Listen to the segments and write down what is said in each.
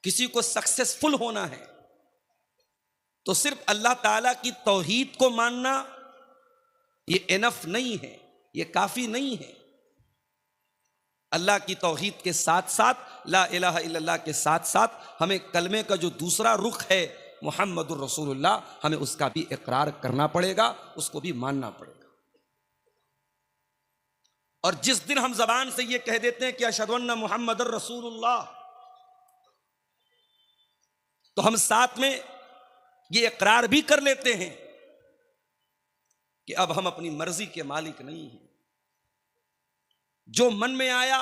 किसी को सक्सेसफुल होना है तो सिर्फ अल्लाह ताला की तौहीद को मानना ये इनफ नहीं है, ये काफी नहीं है। अल्लाह की तौहीद के साथ साथ, ला इलाहा इल्लल्लाह के साथ साथ हमें कलमे का जो दूसरा रुख है मुहम्मदुर रसूलुल्लाह, हमें उसका भी इकरार करना पड़ेगा, उसको भी मानना पड़ेगा। और जिस दिन हम जबान से ये कह देते हैं कि अशहदु अन्ना मुहम्मदुर रसूलुल्लाह, तो हम साथ में ये इकरार भी कर लेते हैं कि अब हम अपनी मर्जी के मालिक नहीं हैं। जो मन में आया,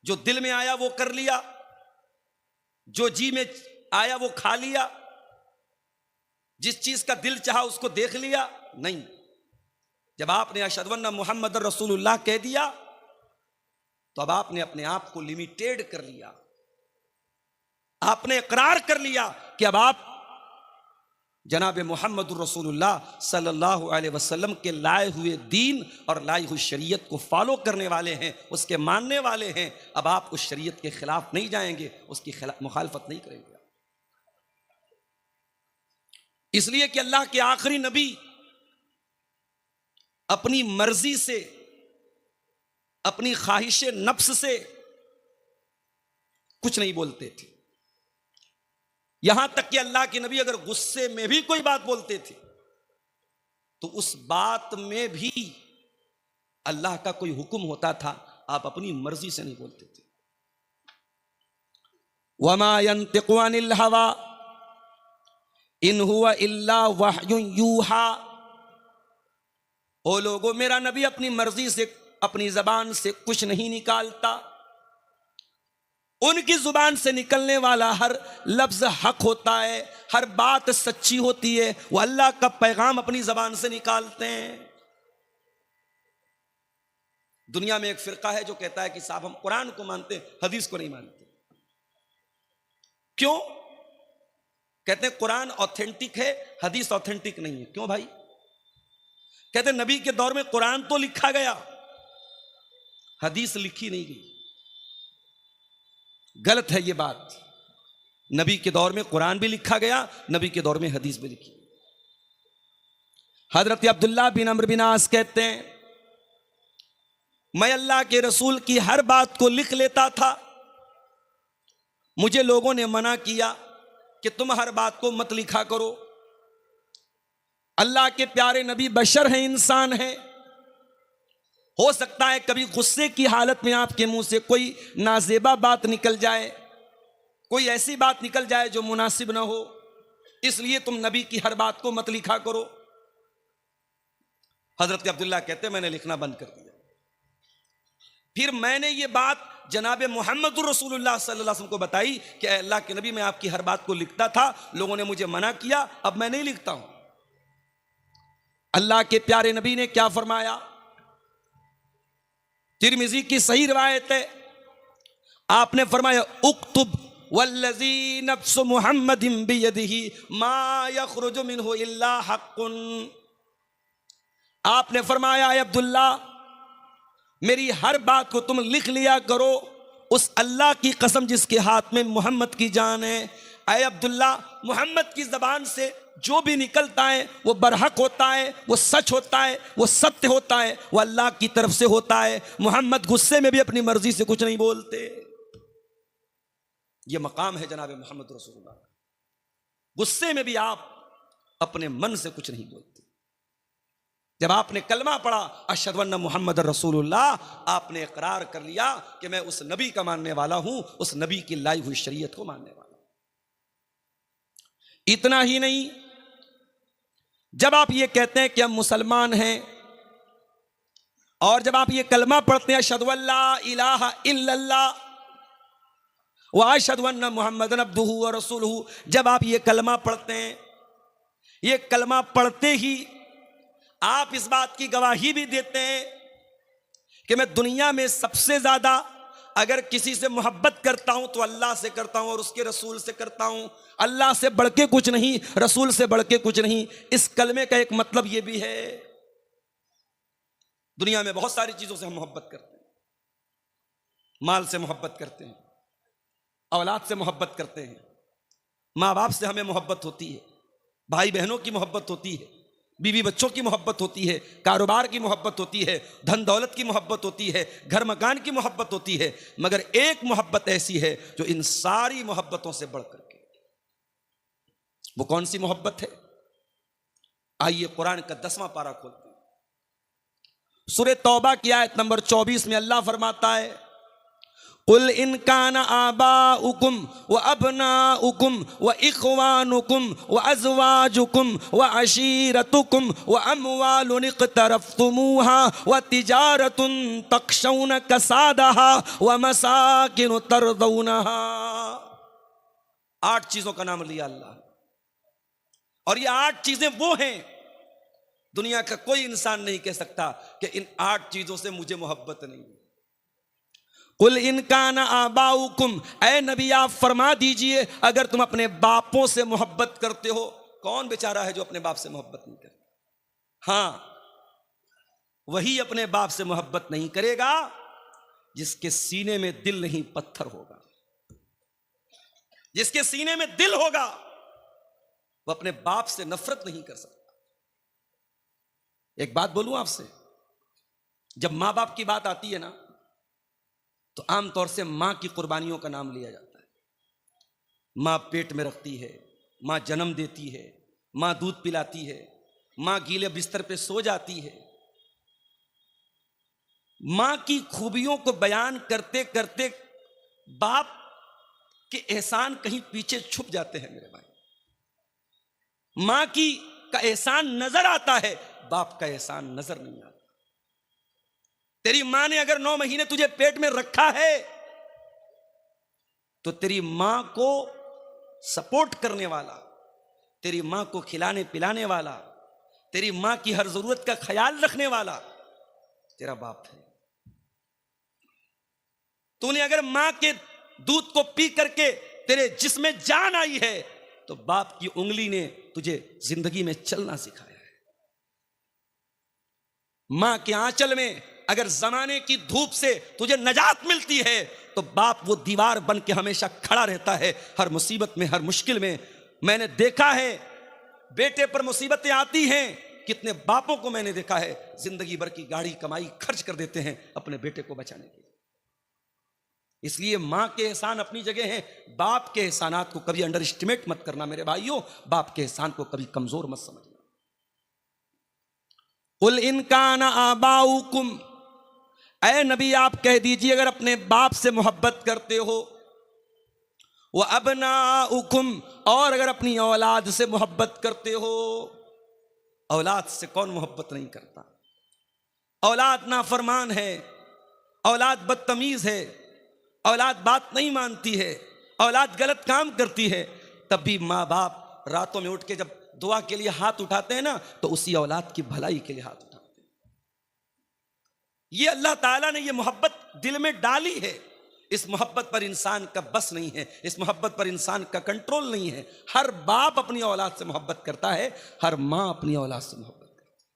जो दिल में आया वो कर लिया, जो जी में आया वो खा लिया, जिस चीज का दिल चाहा उसको देख लिया। नहीं, जब आपने अशहदु अन्ना मुहम्मदुर रसूलुल्लाह कह दिया तो अब आपने अपने आप को लिमिटेड कर लिया, आपने इकरार कर लिया कि अब आप जनाब मुहम्मदुर रसूलुल्लाह सल्लल्लाहु अलैहि वसल्लम के लाए हुए दीन और लाई हुई शरीयत को फॉलो करने वाले हैं, उसके मानने वाले हैं। अब आप उस शरीयत के खिलाफ नहीं जाएंगे, उसकी मुखालफत नहीं करेंगे। इसलिए कि अल्लाह के आखिरी नबी अपनी मर्जी से, अपनी ख्वाहिश नफ्स से कुछ नहीं बोलते थे। यहां तक कि अल्लाह के नबी अगर गुस्से में भी कोई बात बोलते थे तो उस बात में भी अल्लाह का कोई हुक्म होता था, आप अपनी मर्जी से नहीं बोलते थे। वमा यंतिकु अनिल हवा इन हुवा इल्ला वह्युन यूहा। ओ लोगों, मेरा नबी अपनी मर्जी से, अपनी जबान से कुछ नहीं निकालता। उनकी जुबान से निकलने वाला हर लफ्ज हक होता है, हर बात सच्ची होती है। वो अल्लाह का पैगाम अपनी जबान से निकालते हैं। दुनिया में एक फिरका है जो कहता है कि साहब हम कुरान को मानते हैं, हदीस को नहीं मानते। क्यों? कहते हैं कुरान ऑथेंटिक है, हदीस ऑथेंटिक नहीं है। क्यों भाई? कहते हैं नबी के दौर में कुरान तो लिखा गया, हदीस लिखी नहीं गई। गलत है ये बात। नबी के दौर में कुरान भी लिखा गया, नबी के दौर में हदीस भी लिखी। हजरत अब्दुल्लाह बिन अम्र बिन आस कहते हैं, मैं अल्लाह के रसूल की हर बात को लिख लेता था। मुझे लोगों ने मना किया कि तुम हर बात को मत लिखा करो। अल्लाह के प्यारे नबी बशर हैं, इंसान हैं। हो सकता है कभी गुस्से की हालत में आपके मुंह से कोई नाजेबा बात निकल जाए, कोई ऐसी बात निकल जाए जो मुनासिब ना हो, इसलिए तुम नबी की हर बात को मत लिखा करो। हजरत अब्दुल्ला कहते हैं मैंने लिखना बंद कर दिया। फिर मैंने ये बात जनाब मुहम्मदुर रसूलुल्लाह सल्लल्लाहु अलैहि वसल्लम को बताई कि अल्लाह के नबी मैं आपकी हर बात को लिखता था, लोगों ने मुझे मना किया, अब मैं नहीं लिखता हूं। अल्लाह के प्यारे नबी ने क्या फरमाया? तिरमिजी की सही रिवायत है, आपने फरमाया उक्तुब वल्लज़ी नफ्सु मुहम्मदिन बियदिही मा यखरुजु मिन्हु इल्ला हक़्क़ुन। आपने फरमाया अब्दुल्ला, मेरी हर बात को तुम लिख लिया करो, उस अल्लाह की कसम जिसके हाथ में मोहम्मद की जान है। अय अब्दुल्ला, मोहम्मद की जबान से जो भी निकलता है वो बरहक होता है, वो सच होता है, वो सत्य होता है, वो अल्लाह की तरफ से होता है। मोहम्मद गुस्से में भी अपनी मर्जी से कुछ नहीं बोलते। ये मकाम है जनाब मोहम्मद रसूलुल्लाह। गुस्से में भी आप अपने मन से कुछ नहीं बोलते। जब आपने कलमा पढ़ा अशहदु अन्ना मुहम्मद रसूलुल्लाह, आपने इकरार कर लिया कि मैं उस नबी का मानने वाला हूं, उस नबी की लाई हुई शरीयत को मानने वाला हूं। इतना ही नहीं, जब आप ये कहते हैं कि हम मुसलमान हैं और जब आप ये कलमा पढ़ते हैं अशहदु अल्ला इलाहा इल्लल्लाह व अशहदु अन्ना मुहम्मदन अब्दुहु व रसूलुहु, जब आप ये कलमा पढ़ते हैं, ये कलमा पढ़ते ही आप इस बात की गवाही भी देते हैं कि मैं दुनिया में सबसे ज्यादा अगर किसी से मोहब्बत करता हूं तो अल्लाह से करता हूं और उसके रसूल से करता हूं। अल्लाह से बढ़ के कुछ नहीं, रसूल से बढ़ के कुछ नहीं। इस कलमे का एक मतलब यह भी है, दुनिया में बहुत सारी चीजों से हम मोहब्बत करते हैं, माल से मोहब्बत करते हैं, औलाद से मोहब्बत करते हैं, माँ बाप से हमें मोहब्बत होती है, भाई बहनों की मोहब्बत होती है, बीवी बच्चों की मोहब्बत होती है, कारोबार की मोहब्बत होती है, धन दौलत की मोहब्बत होती है, घर मकान की मोहब्बत होती है, मगर एक मोहब्बत ऐसी है जो इन सारी मोहब्बतों से बढ़ करके, वो कौन सी मोहब्बत है? आइए कुरान का 10वां पारा खोलते हैं। सूरह तौबा की आयत नंबर 24 में अल्लाह फरमाता है, कुल इनकान आबाउकुम व अबनाउकुम व इख्वानुकुम व अज़वाजुकुम व अशीरतुकुम व अमवालुन इक़्तरफ़्तुमूहा व तिजारतुन तख़शौन कसादहा व मसाकिन तरदौनहा। 8 चीजों का नाम लिया अल्लाह, और ये 8 चीजें वो हैं, दुनिया का कोई इंसान नहीं कह सकता कि इन 8 चीजों से मुझे मोहब्बत नहीं। कुल इनकान आबाउकुम, ऐ नबी आप फरमा दीजिए अगर तुम अपने बापों से मोहब्बत करते हो। कौन बेचारा है जो अपने बाप से मोहब्बत नहीं करता? हाँ, वही अपने बाप से मोहब्बत नहीं करेगा जिसके सीने में दिल नहीं पत्थर होगा। जिसके सीने में दिल होगा वो अपने बाप से नफरत नहीं कर सकता। एक बात बोलूं आपसे, जब मां बाप की बात आती है ना, तो आमतौर से मां की कुर्बानियों का नाम लिया जाता है। मां पेट में रखती है, मां जन्म देती है, मां दूध पिलाती है, मां गीले बिस्तर पे सो जाती है। मां की खूबियों को बयान करते करते बाप के एहसान कहीं पीछे छुप जाते हैं मेरे भाई। मां की का एहसान नजर आता है, बाप का एहसान नजर नहीं आता। तेरी मां ने अगर 9 महीने तुझे पेट में रखा है तो तेरी मां को सपोर्ट करने वाला, तेरी मां को खिलाने पिलाने वाला, तेरी मां की हर जरूरत का ख्याल रखने वाला तेरा बाप है। तूने अगर मां के दूध को पी करके तेरे जिस्म में जान आई है तो बाप की उंगली ने तुझे जिंदगी में चलना सिखाया है। मां के आंचल में अगर जमाने की धूप से तुझे नजात मिलती है तो बाप वो दीवार बन के हमेशा खड़ा रहता है हर मुसीबत में, हर मुश्किल में। मैंने देखा है बेटे पर मुसीबतें आती हैं, कितने बापों को मैंने देखा है जिंदगी भर की गाड़ी कमाई खर्च कर देते हैं अपने बेटे को बचाने के लिए। इसलिए मां के एहसान अपनी जगह हैं, बाप के एहसानात को कभी अंडर एस्टिमेट मत करना मेरे भाइयों, बाप के एहसान को कभी कमजोर मत समझना। कुल इनकान आबाउकुम, ऐ नबी आप कह दीजिए अगर अपने बाप से मोहब्बत करते हो, वो अबनाउकुम, और अगर अपनी औलाद से मोहब्बत करते हो। औलाद से कौन मोहब्बत नहीं करता? औलाद नाफरमान है, औलाद बदतमीज है, औलाद बात नहीं मानती है, औलाद गलत काम करती है, तब भी माँ बाप रातों में उठ के जब दुआ के लिए हाथ उठाते हैं ना तो उसी औलाद की भलाई के लिए हाथ उठाते हैं। ये अल्लाह ताला ने ये मोहब्बत दिल में डाली है। इस मोहब्बत पर इंसान का बस नहीं है, इस मोहब्बत पर इंसान का कंट्रोल नहीं है। हर बाप अपनी औलाद से मोहब्बत करता है, हर माँ अपनी औलाद से मोहब्बत करती है।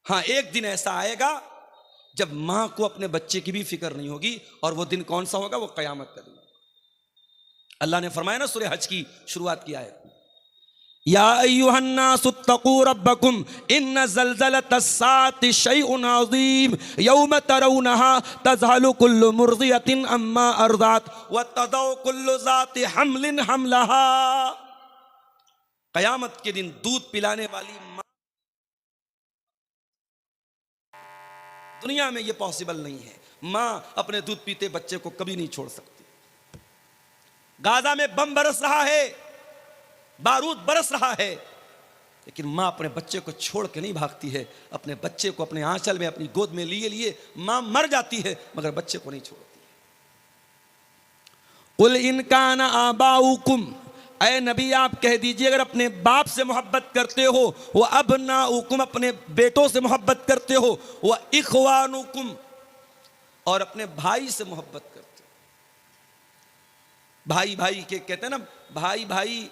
हाँ, एक दिन ऐसा आएगा जब मां को अपने बच्चे की भी फिक्र नहीं होगी, और वो दिन कौन सा होगा? वो कयामत का दिन। अल्लाह ने फरमाया ना सूरह हज की शुरुआत की आयत में, या अय्युहन्नासुत्तकू रब्बकुम इन्न ज़ल्ज़लतस्साअति शैउन अज़ीम यौम तरौनहा तज़हलु कुल्लु मुर्ज़ियतिन अम्मा अर्ज़अत व तदौ कुल्लु ज़ाति हमलिन हमलहा। कयामत के दिन दूध पिलाने वाली मां, दुनिया में यह पॉसिबल नहीं है। मां अपने दूध पीते बच्चे को कभी नहीं छोड़ सकती। गाजा में बम बरस रहा है, बारूद बरस रहा है, लेकिन मां अपने बच्चे को छोड़ के नहीं भागती है। अपने बच्चे को अपने आंचल में, अपनी गोद में लिए लिए मां मर जाती है मगर बच्चे को नहीं छोड़ती। कुल इनकान आबाउकुम, ऐ नबी आप कह दीजिए अगर अपने बाप से मोहब्बत करते हो, वह अबनाउकुम, अपने बेटों से मोहब्बत करते हो, वह इख्वानुकुम, और अपने भाई से मोहब्बत करते हो। भाई भाई के कहते हैं ना, भाई भाई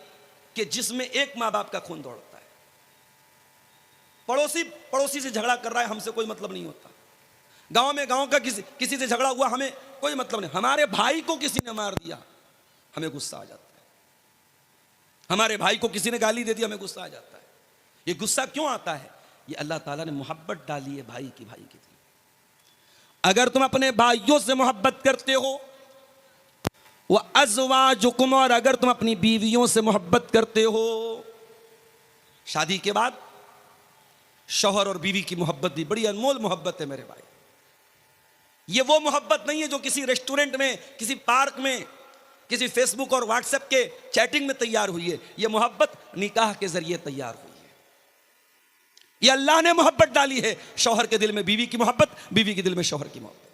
के जिसमें एक माँ बाप का खून दौड़ता है। पड़ोसी पड़ोसी से झगड़ा कर रहा है, हमसे कोई मतलब नहीं होता। गांव में गांव का किसी से झगड़ा हुआ, हमें कोई मतलब नहीं। हमारे भाई को किसी ने मार दिया, हमें गुस्सा आ जाता है। हमारे भाई को किसी ने गाली दे दी, हमें गुस्सा आ जाता है। ये गुस्सा क्यों आता है? ये अल्लाह ताला ने मोहब्बत डाली है भाई की दिल। अगर तुम अपने भाइयों से मोहब्बत करते हो, वह अज़वाजुकुम, और अगर तुम अपनी बीवियों से मोहब्बत करते हो, शादी के बाद शौहर और बीवी की मोहब्बत भी बड़ी अनमोल मोहब्बत है मेरे भाई। ये वो मोहब्बत नहीं है जो किसी रेस्टोरेंट में, किसी पार्क में, किसी फेसबुक और व्हाट्सएप के चैटिंग में तैयार हुई है। ये मोहब्बत निकाह के जरिए तैयार हुई है। ये अल्लाह ने मोहब्बत डाली है, शौहर के दिल में बीवी की मोहब्बत, बीवी के दिल में शौहर की मोहब्बत।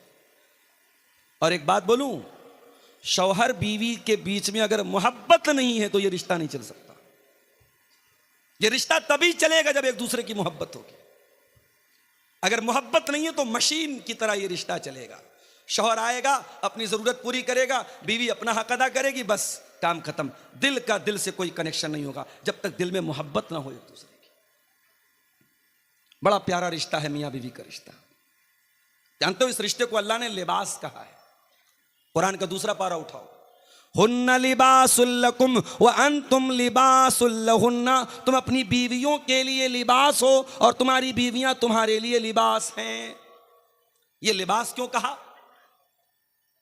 और एक बात बोलूं, शौहर बीवी के बीच में अगर मोहब्बत नहीं है तो यह रिश्ता नहीं चल सकता। यह रिश्ता तभी चलेगा जब एक दूसरे की मोहब्बत होगी। अगर मोहब्बत नहीं है तो मशीन की तरह यह रिश्ता चलेगा। शौहर आएगा, अपनी जरूरत पूरी करेगा, बीवी अपना हक अदा करेगी, बस काम खत्म। दिल का दिल से कोई कनेक्शन नहीं होगा जब तक दिल में मोहब्बत ना हो एक दूसरे की। बड़ा प्यारा रिश्ता है मियां बीवी का रिश्ता। जानते हो, इस रिश्ते को अल्लाह ने लिबास कहा है। कुरान का दूसरा पारा उठाओ, हुन्ना लिबासुल लकुम व अंतुम लिबासुल लहुन्ना। तुम अपनी बीवियों के लिए लिबास हो और तुम्हारी बीवियां तुम्हारे लिए लिबास हैं। ये लिबास क्यों कहा?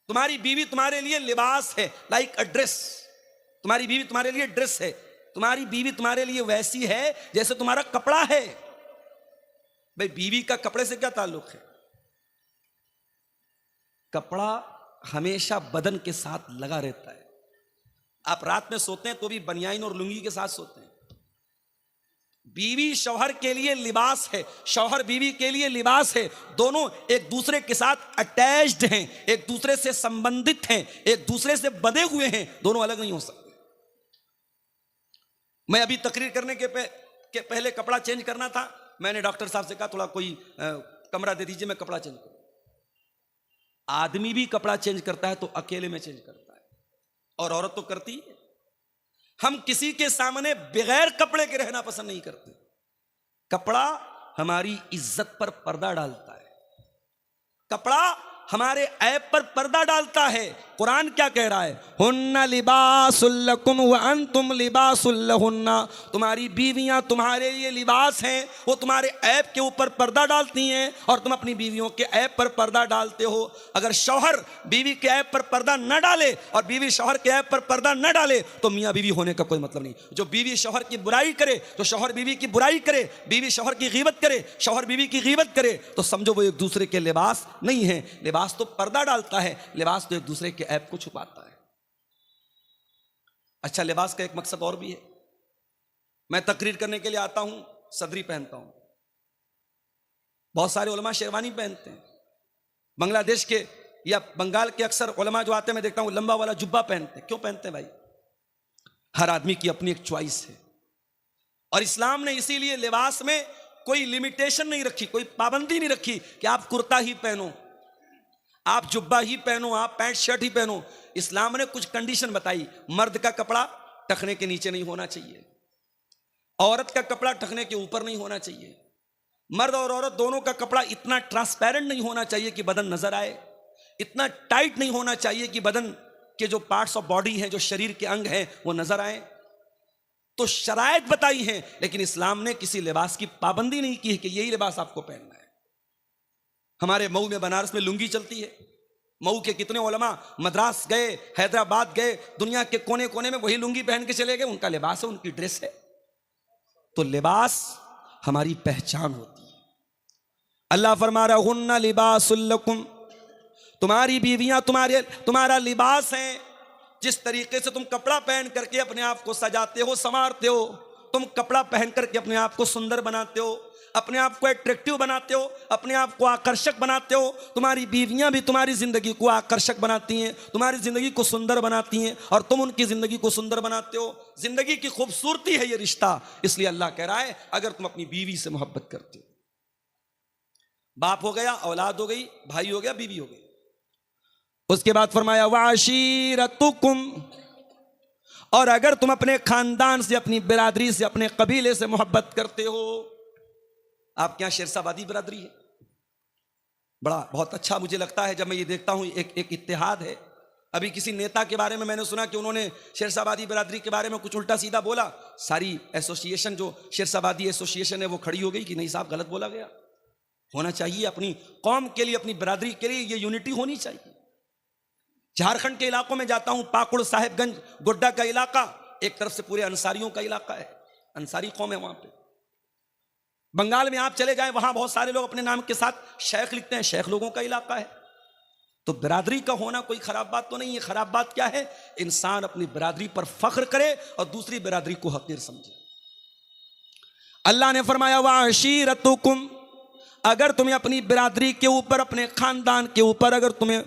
तुम्हारी बीवी तुम्हारे लिए लिबास है, लाइक अ ड्रेस। तुम्हारी बीवी तुम्हारे लिए ड्रेस है। तुम्हारी बीवी तुम्हारे लिए वैसी है जैसे तुम्हारा कपड़ा है। भाई, बीवी का कपड़े से क्या ताल्लुक है? कपड़ा हमेशा बदन के साथ लगा रहता है। आप रात में सोते हैं तो भी बनियाइन और लुंगी के साथ सोते हैं। बीवी शौहर के लिए लिबास है, शौहर बीवी के लिए लिबास है। दोनों एक दूसरे के साथ अटैच्ड हैं, एक दूसरे से संबंधित हैं, एक दूसरे से बंधे हुए हैं। दोनों अलग नहीं हो सकते। मैं अभी तकरीर करने के पहले कपड़ा चेंज करना था। मैंने डॉक्टर साहब से कहा थोड़ा कोई कमरा दे दीजिए, मैं कपड़ा चेंज करूं। आदमी भी कपड़ा चेंज करता है तो अकेले में चेंज करता है, और औरत तो करती है। हम किसी के सामने बगैर कपड़े के रहना पसंद नहीं करते। कपड़ा हमारी इज्जत पर पर्दा डालता है। कपड़ा हमारे ऐब पर पर्दा डालता है। कुरान क्या कह रहा है? हुन्ना लिबासुल लकुम व अंतुम लिबासुल लहुन्ना। तुम्हारी बीवियां तुम्हारे लिए लिबास हैं, वो तुम्हारे ऐब के ऊपर पर्दा डालती हैं और तुम अपनी बीवियों के ऐब पर पर्दा डालते हो। अगर शौहर बीवी के ऐब पर पर्दा न डाले और बीवी शौहर के ऐब पर पर्दा न डाले तो मियाँ बीवी होने का कोई मतलब नहीं। जो बीवी शौहर की बुराई करे तो शौहर बीवी की बुराई करे, बीवी शौहर की गीबत करे, शौहर बीवी की गीबत करे, तो समझो वो एक दूसरे के लिबास नहीं है। लिबास तो पर्दा डालता है, लिबास तो एक दूसरे के ऐब को छुपाता है। अच्छा, लिबास का एक मकसद और भी है। मैं तकरीर करने के लिए आता हूं, सदरी पहनता हूं। बहुत सारे उलमा शेरवानी पहनते हैं। बांग्लादेश के या बंगाल के अक्सर उलमा जो आते हैं, मैं देखता हूं लंबा वाला जुब्बा पहनते हैं। क्यों पहनते हैं भाई? हर आदमी की अपनी एक चॉइस है, और इस्लाम ने इसीलिए लिबास में कोई लिमिटेशन नहीं रखी, कोई पाबंदी नहीं रखी कि आप कुर्ता ही पहनो, आप जुब्बा ही पहनो, आप पैंट शर्ट ही पहनो। इस्लाम ने कुछ कंडीशन बताई। मर्द का कपड़ा टखने के नीचे नहीं होना चाहिए, औरत का कपड़ा टखने के ऊपर नहीं होना चाहिए। मर्द और औरत दोनों का कपड़ा इतना ट्रांसपेरेंट नहीं होना चाहिए कि बदन नजर आए, इतना टाइट नहीं होना चाहिए कि बदन के जो पार्ट्स ऑफ बॉडी हैं, जो शरीर के अंग हैं, वो नजर आए। तो शरायत बताई हैं, लेकिन इस्लाम ने किसी लिबास की पाबंदी नहीं की है कि यही लिबास आपको पहनना है। हमारे मऊ में, बनारस में लुंगी चलती है। मऊ के कितने उलमा मद्रास गए, हैदराबाद गए, दुनिया के कोने कोने में वही लुंगी पहन के चले गए। उनका लिबास है, उनकी ड्रेस है। तो लिबास हमारी पहचान होती है। अल्लाह फरमा रहा हुन्ना लिबासुल लकुम, तुम्हारी बीवियां तुम्हारा लिबास हैं। जिस तरीके से तुम कपड़ा पहन करके अपने आप को सजाते हो, संवारते हो, तुम कपड़ा पहन करके अपने आप को सुंदर बनाते हो, अपने आप को अट्रैक्टिव बनाते हो, अपने आप को आकर्षक बनाते हो। तुम्हारी बीवियां भी तुम्हारी जिंदगी को आकर्षक बनाती हैं, तुम्हारी जिंदगी को सुंदर बनाती हैं, और तुम उनकी जिंदगी को सुंदर बनाते हो। जिंदगी की खूबसूरती है ये रिश्ता। इसलिए अल्लाह कह रहा है, अगर तुम अपनी बीवी से मोहब्बत करते हो, बाप हो गया, औलाद हो गई, भाई हो गया, बीवी हो गई। उसके बाद फरमाया वाशीरतुकुम, और अगर तुम अपने खानदान से, अपनी बिरादरी से, अपने कबीले से मोहब्बत करते हो। आपके यहां शेरशाबादी बिरादरी है, बड़ा बहुत अच्छा मुझे लगता है जब मैं ये देखता हूं, एक इत्तेहाद है। अभी किसी नेता के बारे में मैंने सुना कि उन्होंने शेरशाबादी बिरादरी के बारे में कुछ उल्टा सीधा बोला, सारी एसोसिएशन जो शेरशाबादी एसोसिएशन है वो खड़ी हो गई कि नहीं साहब गलत बोला गया। होना चाहिए अपनी कौम के लिए, अपनी बिरादरी के लिए ये यूनिटी होनी चाहिए। झारखंड के इलाकों में जाता हूं, पाकुड़, साहेबगंज, गोड्डा का इलाका एक तरफ से पूरे अंसारियों का इलाका है, अंसारी कौम है वहां पे। बंगाल में आप चले जाएं, वहां बहुत सारे लोग अपने नाम के साथ शेख लिखते हैं, शेख लोगों का इलाका है। तो बिरादरी का होना कोई खराब बात तो नहीं है। खराब बात क्या है? इंसान अपनी बिरादरी पर फख्र करे और दूसरी बिरादरी को हकीर समझे। अल्लाह ने फरमाया वाशीरतुकुम, अगर तुम्हें अपनी बिरादरी के ऊपर, अपने खानदान के ऊपर अगर तुम्हें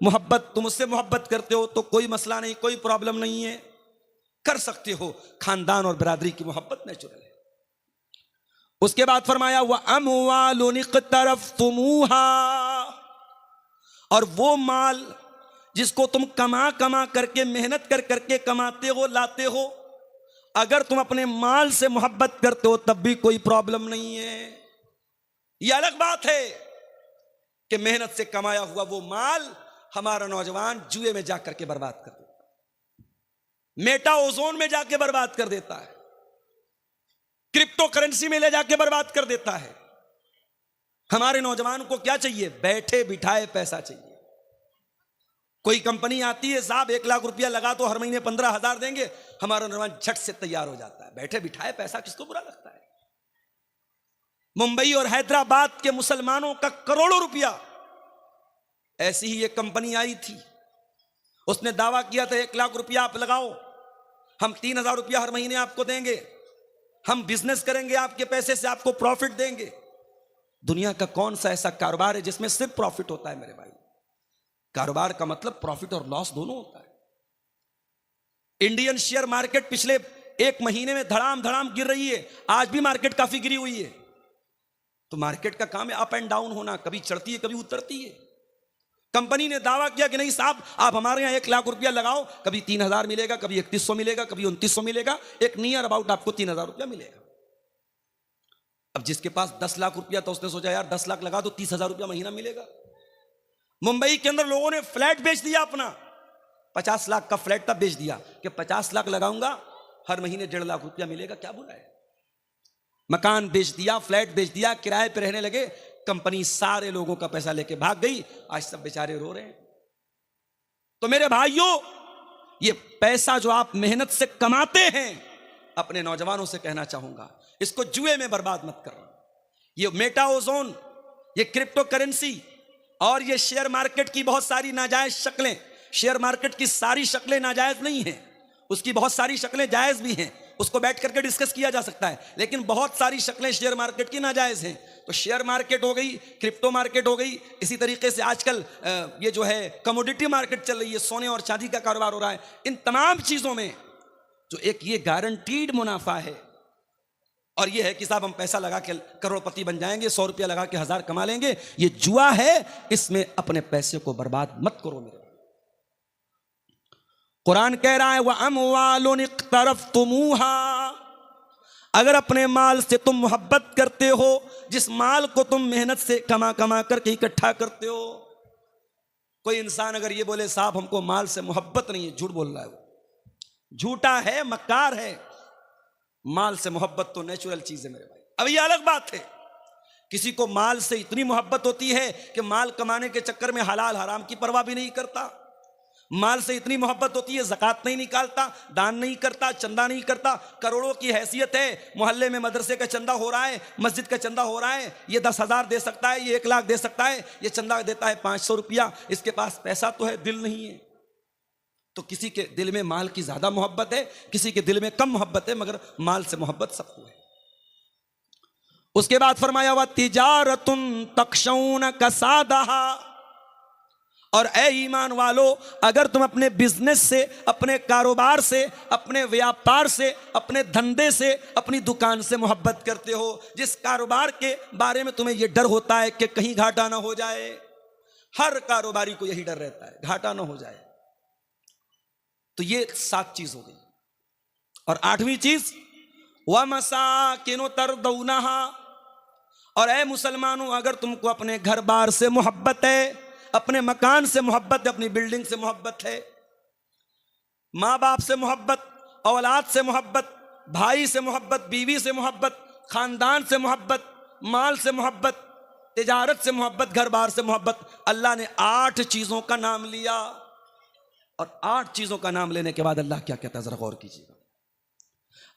मोहब्बत, तुम उससे मोहब्बत करते हो तो कोई मसला नहीं, कोई प्रॉब्लम नहीं है, कर सकते हो। खानदान और बिरादरी की मोहब्बत नेचुरल है। उसके बाद फरमाया वह अमवालुन इक़्तरफ़्तुमूहा, और वो माल जिसको तुम कमा कमा करके, मेहनत कर करके कमाते हो, लाते हो, अगर तुम अपने माल से मोहब्बत करते हो तब भी कोई प्रॉब्लम नहीं है। यह अलग बात है कि मेहनत से कमाया हुआ वो माल हमारा नौजवान जुए में जाकर के बर्बाद कर देता है, मेटा ओजोन में जाके बर्बाद कर देता है, क्रिप्टो करेंसी में ले जाके बर्बाद कर देता है। हमारे नौजवान को क्या चाहिए? बैठे बिठाए पैसा चाहिए। कोई कंपनी आती है, साहब 1 लाख रुपया लगा तो हर महीने 15,000 देंगे, हमारा नौजवान झट से तैयार हो जाता है। बैठे बिठाए पैसा किसको बुरा लगता है? मुंबई और हैदराबाद के मुसलमानों का करोड़ों रुपया, ऐसी ही एक कंपनी आई थी, उसने दावा किया था 1 लाख रुपया आप लगाओ, हम 3,000 रुपया हर महीने आपको देंगे, हम बिजनेस करेंगे आपके पैसे से, आपको प्रॉफिट देंगे। दुनिया का कौन सा ऐसा कारोबार है जिसमें सिर्फ प्रॉफिट होता है? मेरे भाई, कारोबार का मतलब प्रॉफिट और लॉस दोनों होता है। इंडियन शेयर मार्केट पिछले 1 महीने में धड़ाम धड़ाम गिर रही है, आज भी मार्केट काफी गिरी हुई है। तो मार्केट का काम है अप एंड डाउन होना, कभी चढ़ती है कभी उतरती है। कंपनी ने दावा किया कि नहीं साहब आप हमारे यहां 1 लाख रुपया लगाओ, कभी 3,000 मिलेगा, कभी 3,100 मिलेगा, कभी 2,900 मिलेगा, एक नियर अबाउट आपको 3,000 रुपया मिलेगा। अब जिसके पास 10 लाख रुपया था उसने सोचा यार 10 लाख लगा तो 30,000 रुपया महीना मिलेगा। मुंबई के अंदर लोगों ने फ्लैट बेच दिया अपना, 50 लाख का फ्लैट तब बेच दिया कि 50 लाख लगाऊंगा, हर महीने 1.5 लाख रुपया मिलेगा, क्या बुरा है। मकान बेच दिया, फ्लैट बेच दिया, किराए पे रहने लगे, कंपनी सारे लोगों का पैसा लेके भाग गई, आज सब बेचारे रो रहे हैं। तो मेरे भाइयों, ये पैसा जो आप मेहनत से कमाते हैं, अपने नौजवानों से कहना चाहूंगा इसको जुए में बर्बाद मत करना। ये मेटा ओजोन, ये क्रिप्टो करेंसी और ये शेयर मार्केट की बहुत सारी नाजायज शक्लें, शेयर मार्केट की सारी शक्लें नाजायज नहीं हैं, उसकी बहुत सारी शक्लें जायज भी हैं, उसको बैठ करके डिस्कस किया जा सकता है, लेकिन बहुत सारी शक्लें शेयर मार्केट की नाजायज हैं। तो शेयर मार्केट हो गई, क्रिप्टो मार्केट हो गई, इसी तरीके से आजकल ये जो है कमोडिटी मार्केट चल रही है, सोने और चांदी का कारोबार हो रहा है। इन तमाम चीजों में जो एक ये गारंटीड मुनाफा है, और ये है कि साहब हम पैसा लगा के करोड़पति बन जाएंगे, 100 रुपया लगा के 1000 कमा लेंगे, ये जुआ है, इसमें अपने पैसे को बर्बाद मत करो मेरे। कुरान कह रहा है वह अमवालुन इक़्तरफ़्तुमूहा, अगर अपने माल से तुम मोहब्बत करते हो, जिस माल को तुम मेहनत से कमा कमा करके इकट्ठा करते हो। कोई इंसान अगर ये बोले साहब हमको माल से मोहब्बत नहीं है, झूठ बोल रहा है, वो झूठा है, मक्कार है। माल से मोहब्बत तो नेचुरल चीज है मेरे भाई। अब ये अलग बात है, किसी को माल से इतनी मोहब्बत होती है कि माल कमाने के चक्कर में हलाल हराम की परवाह भी नहीं करता, माल से इतनी मोहब्बत होती है ज़कात नहीं निकालता, दान नहीं करता, चंदा नहीं करता। करोड़ों की हैसियत है, मोहल्ले में मदरसे का चंदा हो रहा है, मस्जिद का चंदा हो रहा है, ये 10,000 दे सकता है, ये 1 लाख दे सकता है, ये चंदा देता है 500 रुपया, इसके पास पैसा तो है, दिल नहीं है। तो किसी के दिल में माल की ज्यादा मोहब्बत है, किसी के दिल में कम मोहब्बत है, मगर माल से मोहब्बत सबको है। उसके बाद फरमाया व तिजारतुन तख्शौन कसादहा, और ए ईमान वालो, अगर तुम अपने बिजनेस से, अपने कारोबार से, अपने व्यापार से, अपने धंधे से, अपनी दुकान से मोहब्बत करते हो, जिस कारोबार के बारे में तुम्हें यह डर होता है कि कहीं घाटा ना हो जाए, हर कारोबारी को यही डर रहता है घाटा ना हो जाए, तो ये 7 चीज हो गई। और 8वीं चीज व मसाकिनु तरदौनहा, और ऐ मुसलमानों, अगर तुमको अपने घर बार से मोहब्बत है, अपने मकान से मोहब्बत है, अपनी बिल्डिंग से मोहब्बत है, माँ बाप से मोहब्बत, औलाद से मोहब्बत, भाई से मोहब्बत, बीवी से मोहब्बत, खानदान से मोहब्बत, माल से मोहब्बत, तिजारत से मोहब्बत, घर बार से मोहब्बत, अल्लाह ने 8 चीजों का नाम लिया। और 8 चीजों का नाम लेने के बाद अल्लाह क्या कहता है, जरा गौर कीजिएगा।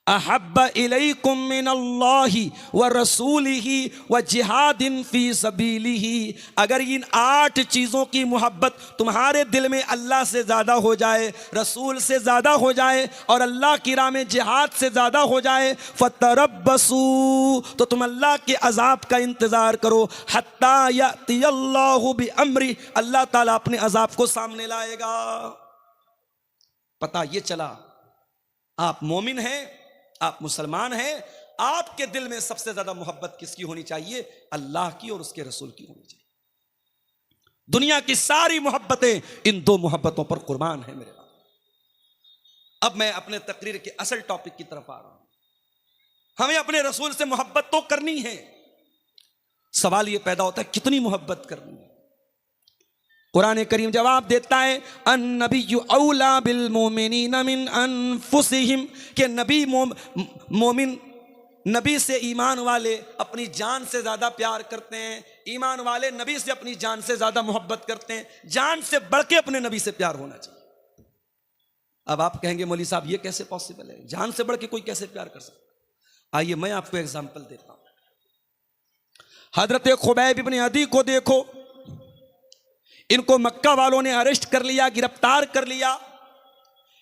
अहब्ब इलैकुम मिनल्लाहि व रसूलिही व जिहादिन फी सबीलिही। अगर इन 8 चीज़ों की मोहब्बत तुम्हारे दिल में अल्लाह से ज़्यादा हो जाए, रसूल से ज़्यादा हो जाए और अल्लाह की राह में जिहाद से ज़्यादा हो जाए, फतरब्बसू, तो तुम अल्लाह के अज़ाब का इंतज़ार करो, हत्ता यअतियल्लाहु बिअम्री, अल्लाह ताला अपने अज़ाब को सामने लाएगा। पता ये चला आप मोमिन हैं, आप मुसलमान हैं, आपके दिल में सबसे ज्यादा मोहब्बत किसकी होनी चाहिए? अल्लाह की और उसके रसूल की होनी चाहिए। दुनिया की सारी मोहब्बतें इन 2 मोहब्बतों पर कुर्बान है मेरे भाई। अब मैं अपने तकरीर के असल टॉपिक की तरफ आ रहा हूं। हमें अपने रसूल से मोहब्बत तो करनी है, सवाल यह पैदा होता है कितनी मोहब्बत करनी है। कुरान करीम जवाब देता है, अन्नबिय्यु औला बिल मोमिनीन मिन अनफुसिहिम, के नबी मोमिन, नबी से ईमान वाले अपनी जान से ज़्यादा प्यार करते हैं, ईमान वाले नबी से अपनी जान से ज़्यादा मोहब्बत करते हैं, जान से बढ़ के अपने नबी से प्यार होना चाहिए। अब आप कहेंगे मौलवी साहब ये कैसे पॉसिबल है, जान से बढ़ के कोई कैसे प्यार कर सकता है? आइए मैं आपको एग्जाम्पल देता हूँ। हजरत खुबैब इब्न अदी को देखो, इनको मक्का वालों ने अरेस्ट कर लिया, गिरफ्तार कर लिया,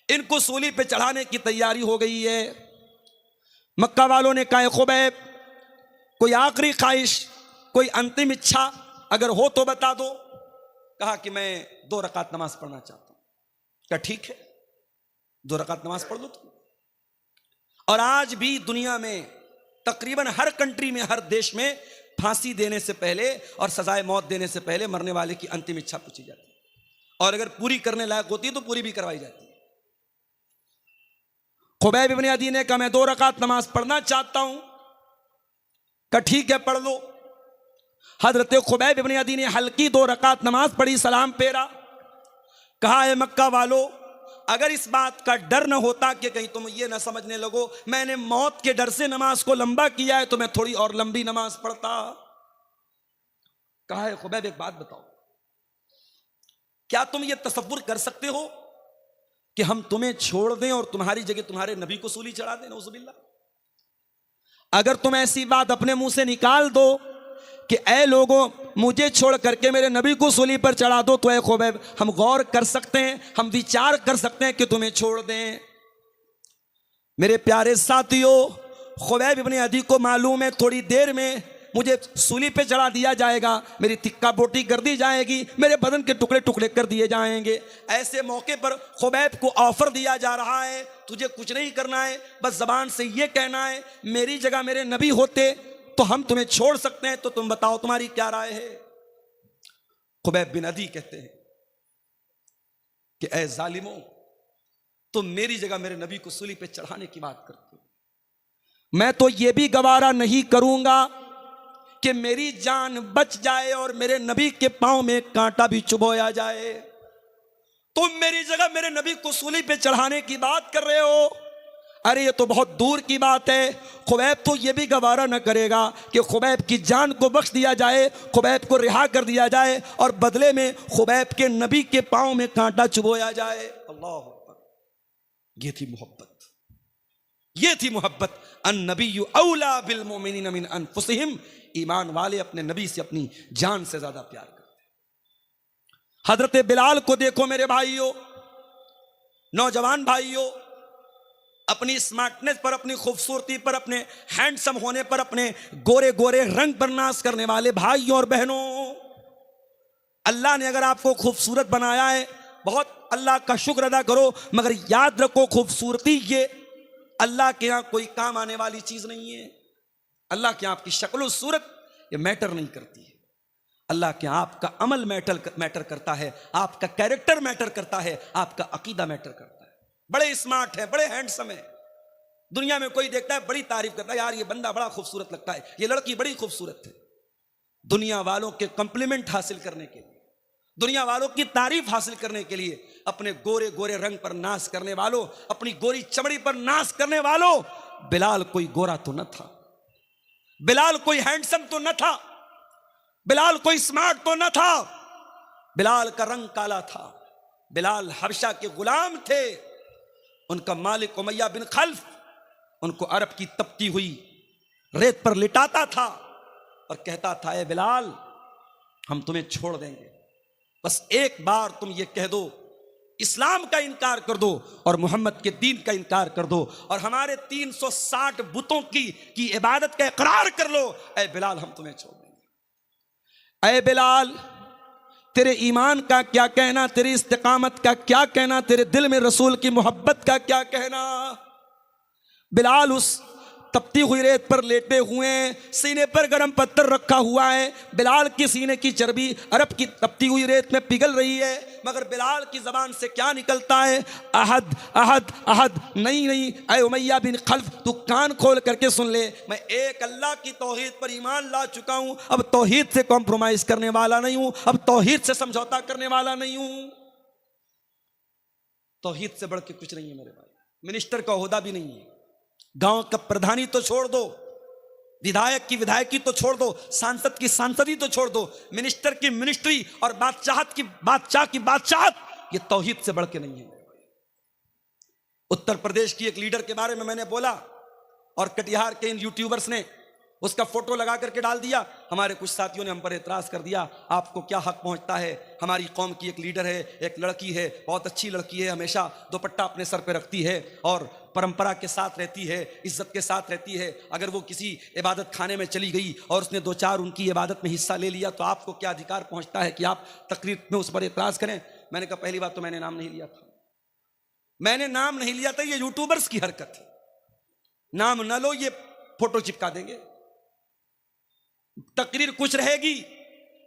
इनको सूली पे चढ़ाने की तैयारी हो गई है। मक्का वालों ने कहा, खुबैब कोई आखिरी ख्वाहिश, कोई अंतिम इच्छा अगर हो तो बता दो। कहा कि मैं 2 रकात नमाज पढ़ना चाहता हूं। क्या ठीक है, 2 रकात नमाज पढ़ लो तुम। और आज भी दुनिया में तकरीबन हर कंट्री में, हर देश में फांसी देने से पहले और सजाए मौत देने से पहले मरने वाले की अंतिम इच्छा पूछी जाती है, और अगर पूरी करने लायक होती है तो पूरी भी करवाई जाती है। खुबैब इब्न अदी ने कहा मैं 2 रकात नमाज पढ़ना चाहता हूं। कहा ठीक है पढ़ लो। हजरत खुबैब इब्न अदी ने हल्की 2 रकात नमाज पढ़ी, सलाम फेरा। कहा है मक्का वालों, अगर इस बात का डर न होता कि कहीं तुम ये न समझने लगो मैंने मौत के डर से नमाज को लंबा किया है, तो मैं थोड़ी और लंबी नमाज पढ़ता। कहा है खुबैब एक बात बताओ, क्या तुम ये तसव्वुर कर सकते हो कि हम तुम्हें छोड़ दें और तुम्हारी जगह तुम्हारे नबी को सूली चढ़ा दें? नौजुबिल्लाह। अगर तुम ऐसी बात अपने मुंह से निकाल दो कि ऐ लोगों मुझे छोड़ करके मेरे नबी को सूली पर चढ़ा दो, तो ऐ खुबैब हम गौर कर सकते हैं, हम विचार कर सकते हैं कि तुम्हें छोड़ दें। मेरे प्यारे साथियों, खुबैब इब्न अदी को मालूम है थोड़ी देर में मुझे सूली पे चढ़ा दिया जाएगा, मेरी तिक्का बोटी कर दी जाएगी, मेरे बदन के टुकड़े टुकड़े कर दिए जाएंगे। ऐसे मौके पर खुबैब को ऑफर दिया जा रहा है, तुझे कुछ नहीं करना है, बस जबान से ये कहना है मेरी जगह मेरे नबी होते तो हम तुम्हें छोड़ सकते हैं, तो तुम बताओ तुम्हारी क्या राय है? खुबैब बिन अदी कहते हैं कि ऐ जालिमों, तुम मेरी जगह मेरे नबी को सूली पे चढ़ाने की बात करते हो, मैं तो ये भी गवारा नहीं करूंगा कि मेरी जान बच जाए और मेरे नबी के पांव में कांटा भी चुभोया जाए। तुम मेरी जगह मेरे नबी को सूली पे चढ़ाने की बात कर रहे हो? अरे ये तो बहुत दूर की बात है। खुबैब तो ये भी गवारा न करेगा कि खुबैब की जान को बख्श दिया जाए, खुबैब को रिहा कर दिया जाए और बदले में खुबैब के नबी के पांव में कांटा चुभोया जाए। अल्लाह अकबर। ये थी मोहब्बत, ये थी मोहब्बत। अन्नबिय्यु औला बिल मोमिनीन मिन अनफुसिहिम, ईमान वाले अपने नबी से अपनी जान से ज्यादा प्यार करते हैं। हजरत बिलाल को देखो मेरे भाइयों, नौजवान भाइयों, अपनी स्मार्टनेस पर, अपनी खूबसूरती पर, अपने हैंडसम होने पर, अपने गोरे गोरे रंग पर नाज करने वाले भाइयों और बहनों, अल्लाह ने अगर आपको खूबसूरत बनाया है, बहुत अल्लाह का शुक्र अदा करो, मगर याद रखो खूबसूरती ये अल्लाह के यहां कोई काम आने वाली चीज नहीं है। अल्लाह के यहां आपकी शक्ल सूरत ये मैटर नहीं करती है। अल्लाह के यहां आपका अमल मैटर करता है, आपका कैरेक्टर मैटर करता है, आपका अकीदा मैटर करता है। बड़े स्मार्ट है, बड़े हैंडसम है, दुनिया में कोई देखता है बड़ी तारीफ करता है, यार ये बंदा बड़ा खूबसूरत लगता है, ये लड़की बड़ी खूबसूरत है, दुनिया वालों के कॉम्प्लीमेंट हासिल करने के लिए, दुनिया वालों की तारीफ हासिल करने के लिए, अपने गोरे गोरे रंग पर नाश करने वालों, अपनी गोरी चमड़ी पर नाश करने वालों, बिलाल कोई गोरा तो न था, बिलाल कोई हैंडसम तो न था, बिलाल कोई स्मार्ट तो न था, बिलाल का रंग काला था। बिलाल हबशा के गुलाम थे। उनका मालिक उमैया बिन खल्फ उनको अरब की तपती हुई रेत पर लिटाता था और कहता था, ए बिलाल, हम तुम्हें छोड़ देंगे, बस एक बार तुम ये कह दो, इस्लाम का इनकार कर दो और मोहम्मद के दीन का इनकार कर दो और हमारे 360 बुतों की इबादत का इकरार कर लो, ए बिलाल, हम तुम्हें छोड़ देंगे। ए बिलाल, तेरे ईमान का क्या कहना, तेरी इस्तिकामत का क्या कहना, तेरे दिल में रसूल की मोहब्बत का क्या कहना। बिलाल उस तपती हुई रेत पर लेटे हुए हैं, सीने पर गर्म पत्थर रखा हुआ है, बिलाल की सीने की चर्बी अरब की तपती हुई रेत में पिघल रही है, मगर बिलाल की जबान से क्या निकलता है? अहद अहद अहद। नहीं नहीं, ऐ उमैया बिन खल्फ, तू कान खोल करके सुन ले, मैं एक अल्लाह की तौहीद पर ईमान ला चुका हूं, अब तौहीद से कॉम्प्रोमाइज करने वाला नहीं हूं, अब तौहीद से समझौता करने वाला नहीं हूं। तौहीद से बढ़ के कुछ नहीं है मेरे भाई। मिनिस्टर का ओहदा भी नहीं है, गांव का प्रधानी तो छोड़ दो, विधायक की विधायकी तो छोड़ दो, सांसद की सांसदी तो छोड़ दो, मिनिस्टर की मिनिस्ट्री और बादशाह की बादशाहत, ये तौहीद से बढ़ के नहीं है। उत्तर प्रदेश की एक लीडर के बारे में मैंने बोला और कटिहार के इन यूट्यूबर्स ने उसका फोटो लगा करके डाल दिया। हमारे कुछ साथियों ने हम पर एतराज कर दिया, आपको क्या हक पहुंचता है? हमारी कौम की एक लीडर है, एक लड़की है, बहुत अच्छी लड़की है, हमेशा दुपट्टा अपने सर पे रखती है और परंपरा के साथ रहती है, इज्जत के साथ रहती है। अगर वो किसी इबादत खाने में चली गई और उसने 2-4 उनकी इबादत में हिस्सा ले लिया तो आपको क्या अधिकार पहुंचता है कि आप तकरीर में उस पर एतराज करें? मैंने कहा, पहली बात तो मैंने नाम नहीं लिया था, मैंने नाम नहीं लिया था, ये यूट्यूबर्स की हरकत है। नाम न लो, ये फोटो चिपका देंगे, तकरीर कुछ रहेगी,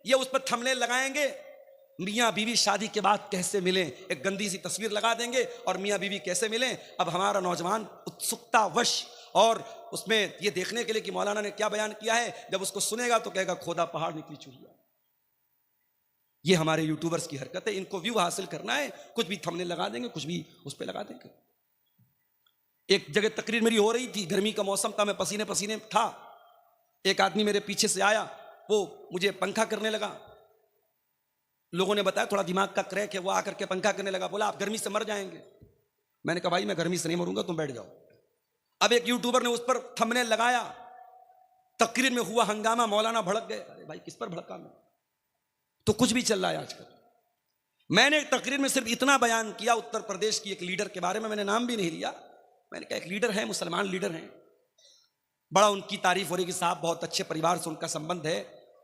ये उस पर थंबनेल लगाएंगे, मियाँ बीवी शादी के बाद कैसे मिले, एक गंदी सी तस्वीर लगा देंगे और मियाँ बीवी कैसे मिले। अब हमारा नौजवान उत्सुकतावश और उसमें ये देखने के लिए कि मौलाना ने क्या बयान किया है, जब उसको सुनेगा तो कहेगा खोदा पहाड़ निकली चुहिया। ये हमारे यूट्यूबर्स की हरकत है, इनको व्यू हासिल करना है, कुछ भी थंबनेल लगा देंगे, कुछ भी उस पर लगा देंगे। एक जगह तकरीर मेरी हो रही थी, गर्मी का मौसम था, मैं पसीने पसीने था, एक आदमी मेरे पीछे से आया, वो मुझे पंखा करने लगा। लोगों ने बताया थोड़ा दिमाग का क्रैक है, वो आकर के पंखा करने लगा, बोला आप गर्मी से मर जाएंगे। मैंने कहा भाई मैं गर्मी से नहीं मरूंगा, तुम बैठ जाओ। अब एक यूट्यूबर ने उस पर थंबनेल लगाया, तकरीर में हुआ हंगामा, मौलाना भड़क गए। अरे भाई किस पर भड़का मैं? तो कुछ भी चल रहा है आजकल। मैंने तकरीर में सिर्फ इतना बयान किया, उत्तर प्रदेश की एक लीडर के बारे में, मैंने नाम भी नहीं लिया। मैंने कहा एक लीडर है, मुसलमान लीडर हैं, बड़ा उनकी तारीफ हो रही कि साहब बहुत अच्छे परिवार से उनका संबंध है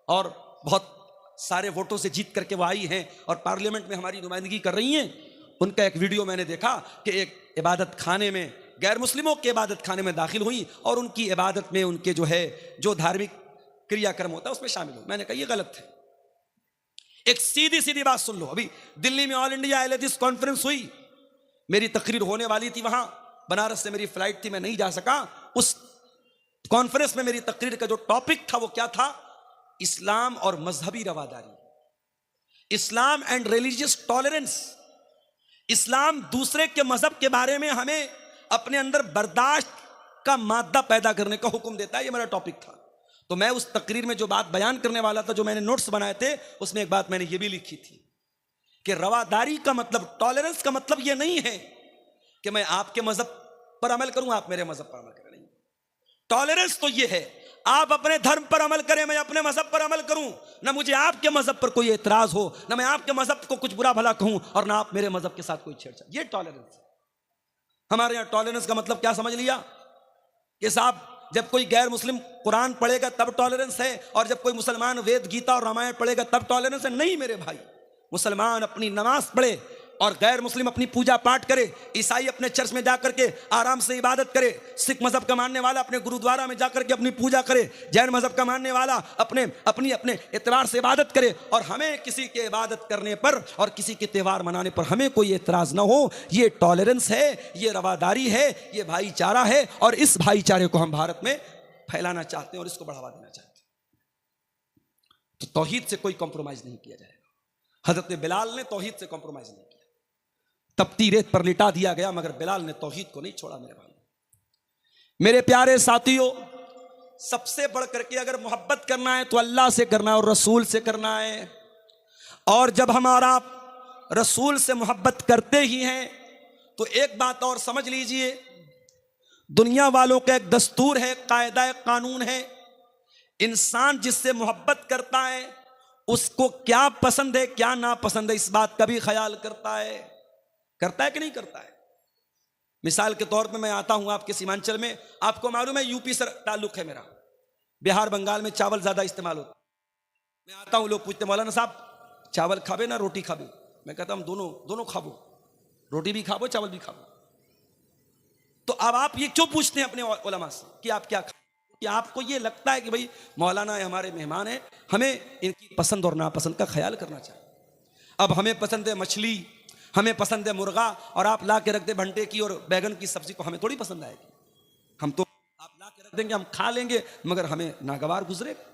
और बहुत सारे वोटों से जीत करके वो आई हैं और पार्लियामेंट में हमारी नुमाइंदगी कर रही हैं। उनका एक वीडियो मैंने देखा कि एक इबादत खाने में, गैर मुस्लिमों के इबादत खाने में दाखिल हुई और उनकी इबादत में उनके जो धार्मिक क्रियाक्रम होता है उसमें शामिल हुई। मैंने कहा ये गलत है। एक सीधी सीधी बात सुन लो, अभी दिल्ली में ऑल इंडिया अहले हदीस कॉन्फ्रेंस हुई, मेरी तकरीर होने वाली थी वहां, बनारस से मेरी फ्लाइट थी, मैं नहीं जा सका। उस कॉन्फ्रेंस में मेरी तकरीर का जो टॉपिक था वो क्या था? इस्लाम और मजहबी रवादारी, इस्लाम एंड रिलीजियस टॉलरेंस। इस्लाम दूसरे के मजहब के बारे में हमें अपने अंदर बर्दाश्त का मादा पैदा करने का हुक्म देता है, ये मेरा टॉपिक था। तो मैं उस तकरीर में जो बात बयान करने वाला था, जो मैंने नोट्स बनाए थे, उसमें एक बात मैंने ये भी लिखी थी कि रवादारी का मतलब, टॉलरेंस का मतलब ये नहीं है कि मैं आपके मजहब पर अमल करूं, आप मेरे मजहब पर अमल करें। नहीं, टॉलरेंस तो ये है आप अपने धर्म पर अमल करें, मैं अपने मजहब पर अमल करूं, ना मुझे आपके मजहब पर कोई एतराज हो, ना मैं आपके मजहब को कुछ बुरा भला कहूं और ना आप मेरे मजहब के साथ कोई छेड़छाड़। ये टॉलरेंस है। हमारे यहां टॉलरेंस का मतलब क्या समझ लिया कि साहब जब कोई गैर मुस्लिम कुरान पढ़ेगा तब टॉलरेंस है और जब कोई मुसलमान वेद गीता और रामायण पढ़ेगा तब टॉलरेंस है। नहीं मेरे भाई, मुसलमान अपनी नमाज पढ़े और गैर मुस्लिम अपनी पूजा पाठ करे, ईसाई अपने चर्च में जाकर के आराम से इबादत करे, सिख मजहब का मानने वाला अपने गुरुद्वारा में जाकर के अपनी पूजा करे, जैन मजहब का मानने वाला अपने एतबार से इबादत करे, और हमें किसी के इबादत करने पर और किसी के त्यौहार मनाने पर हमें कोई एतराज ना हो। ये टॉलरेंस है, ये रवादारी है, ये भाईचारा है और इस भाईचारे को हम भारत में फैलाना चाहते हैं और इसको बढ़ावा देना चाहते हैं। तो तौहीद से कोई कॉम्प्रोमाइज नहीं किया जाएगा। हजरत बिलाल ने तौहीद से कॉम्प्रोमाइज नहीं किया, तपती रेत पर लिटा दिया गया, मगर बिलाल ने तौहीद को नहीं छोड़ा। मेरे भाई, मेरे प्यारे साथियों, सबसे बढ़ करके अगर मोहब्बत करना है तो अल्लाह से करना है और रसूल से करना है। और जब हमारा रसूल से मोहब्बत करते ही हैं तो एक बात और समझ लीजिए, दुनिया वालों का एक दस्तूर है, कायदा कानून है, इंसान जिससे मोहब्बत करता है उसको क्या पसंद है क्या नापसंद है इस बात का भी ख्याल करता है कि नहीं करता है। मिसाल के तौर पे मैं आता हूं आपके सीमांचल में, आपको मालूम है यूपी से ताल्लुक है मेरा, बिहार बंगाल में चावल ज्यादा इस्तेमाल होता है। मैं आता हूं, लोग पूछते मौलाना साहब चावल खाबे ना रोटी खाबे? मैं कहता हूं दोनों खाबो, रोटी भी खाबो चावल भी खाबो। तो अब आप ये क्यों पूछते हैं अपने उलमा से कि आप क्या खाते? कि आपको ये लगता है कि भाई मौलाना है, हमारे मेहमान हैं, हमें इनकी पसंद और नापसंद का ख्याल करना चाहिए। अब हमें पसंद है मछली, हमें पसंद है मुर्गा, और आप ला के रख दे भंटे की और बैगन की सब्जी, को हमें थोड़ी पसंद आएगी। हम तो आप ला के रख देंगे, हम खा लेंगे, मगर हमें नागवार गुजरेगा।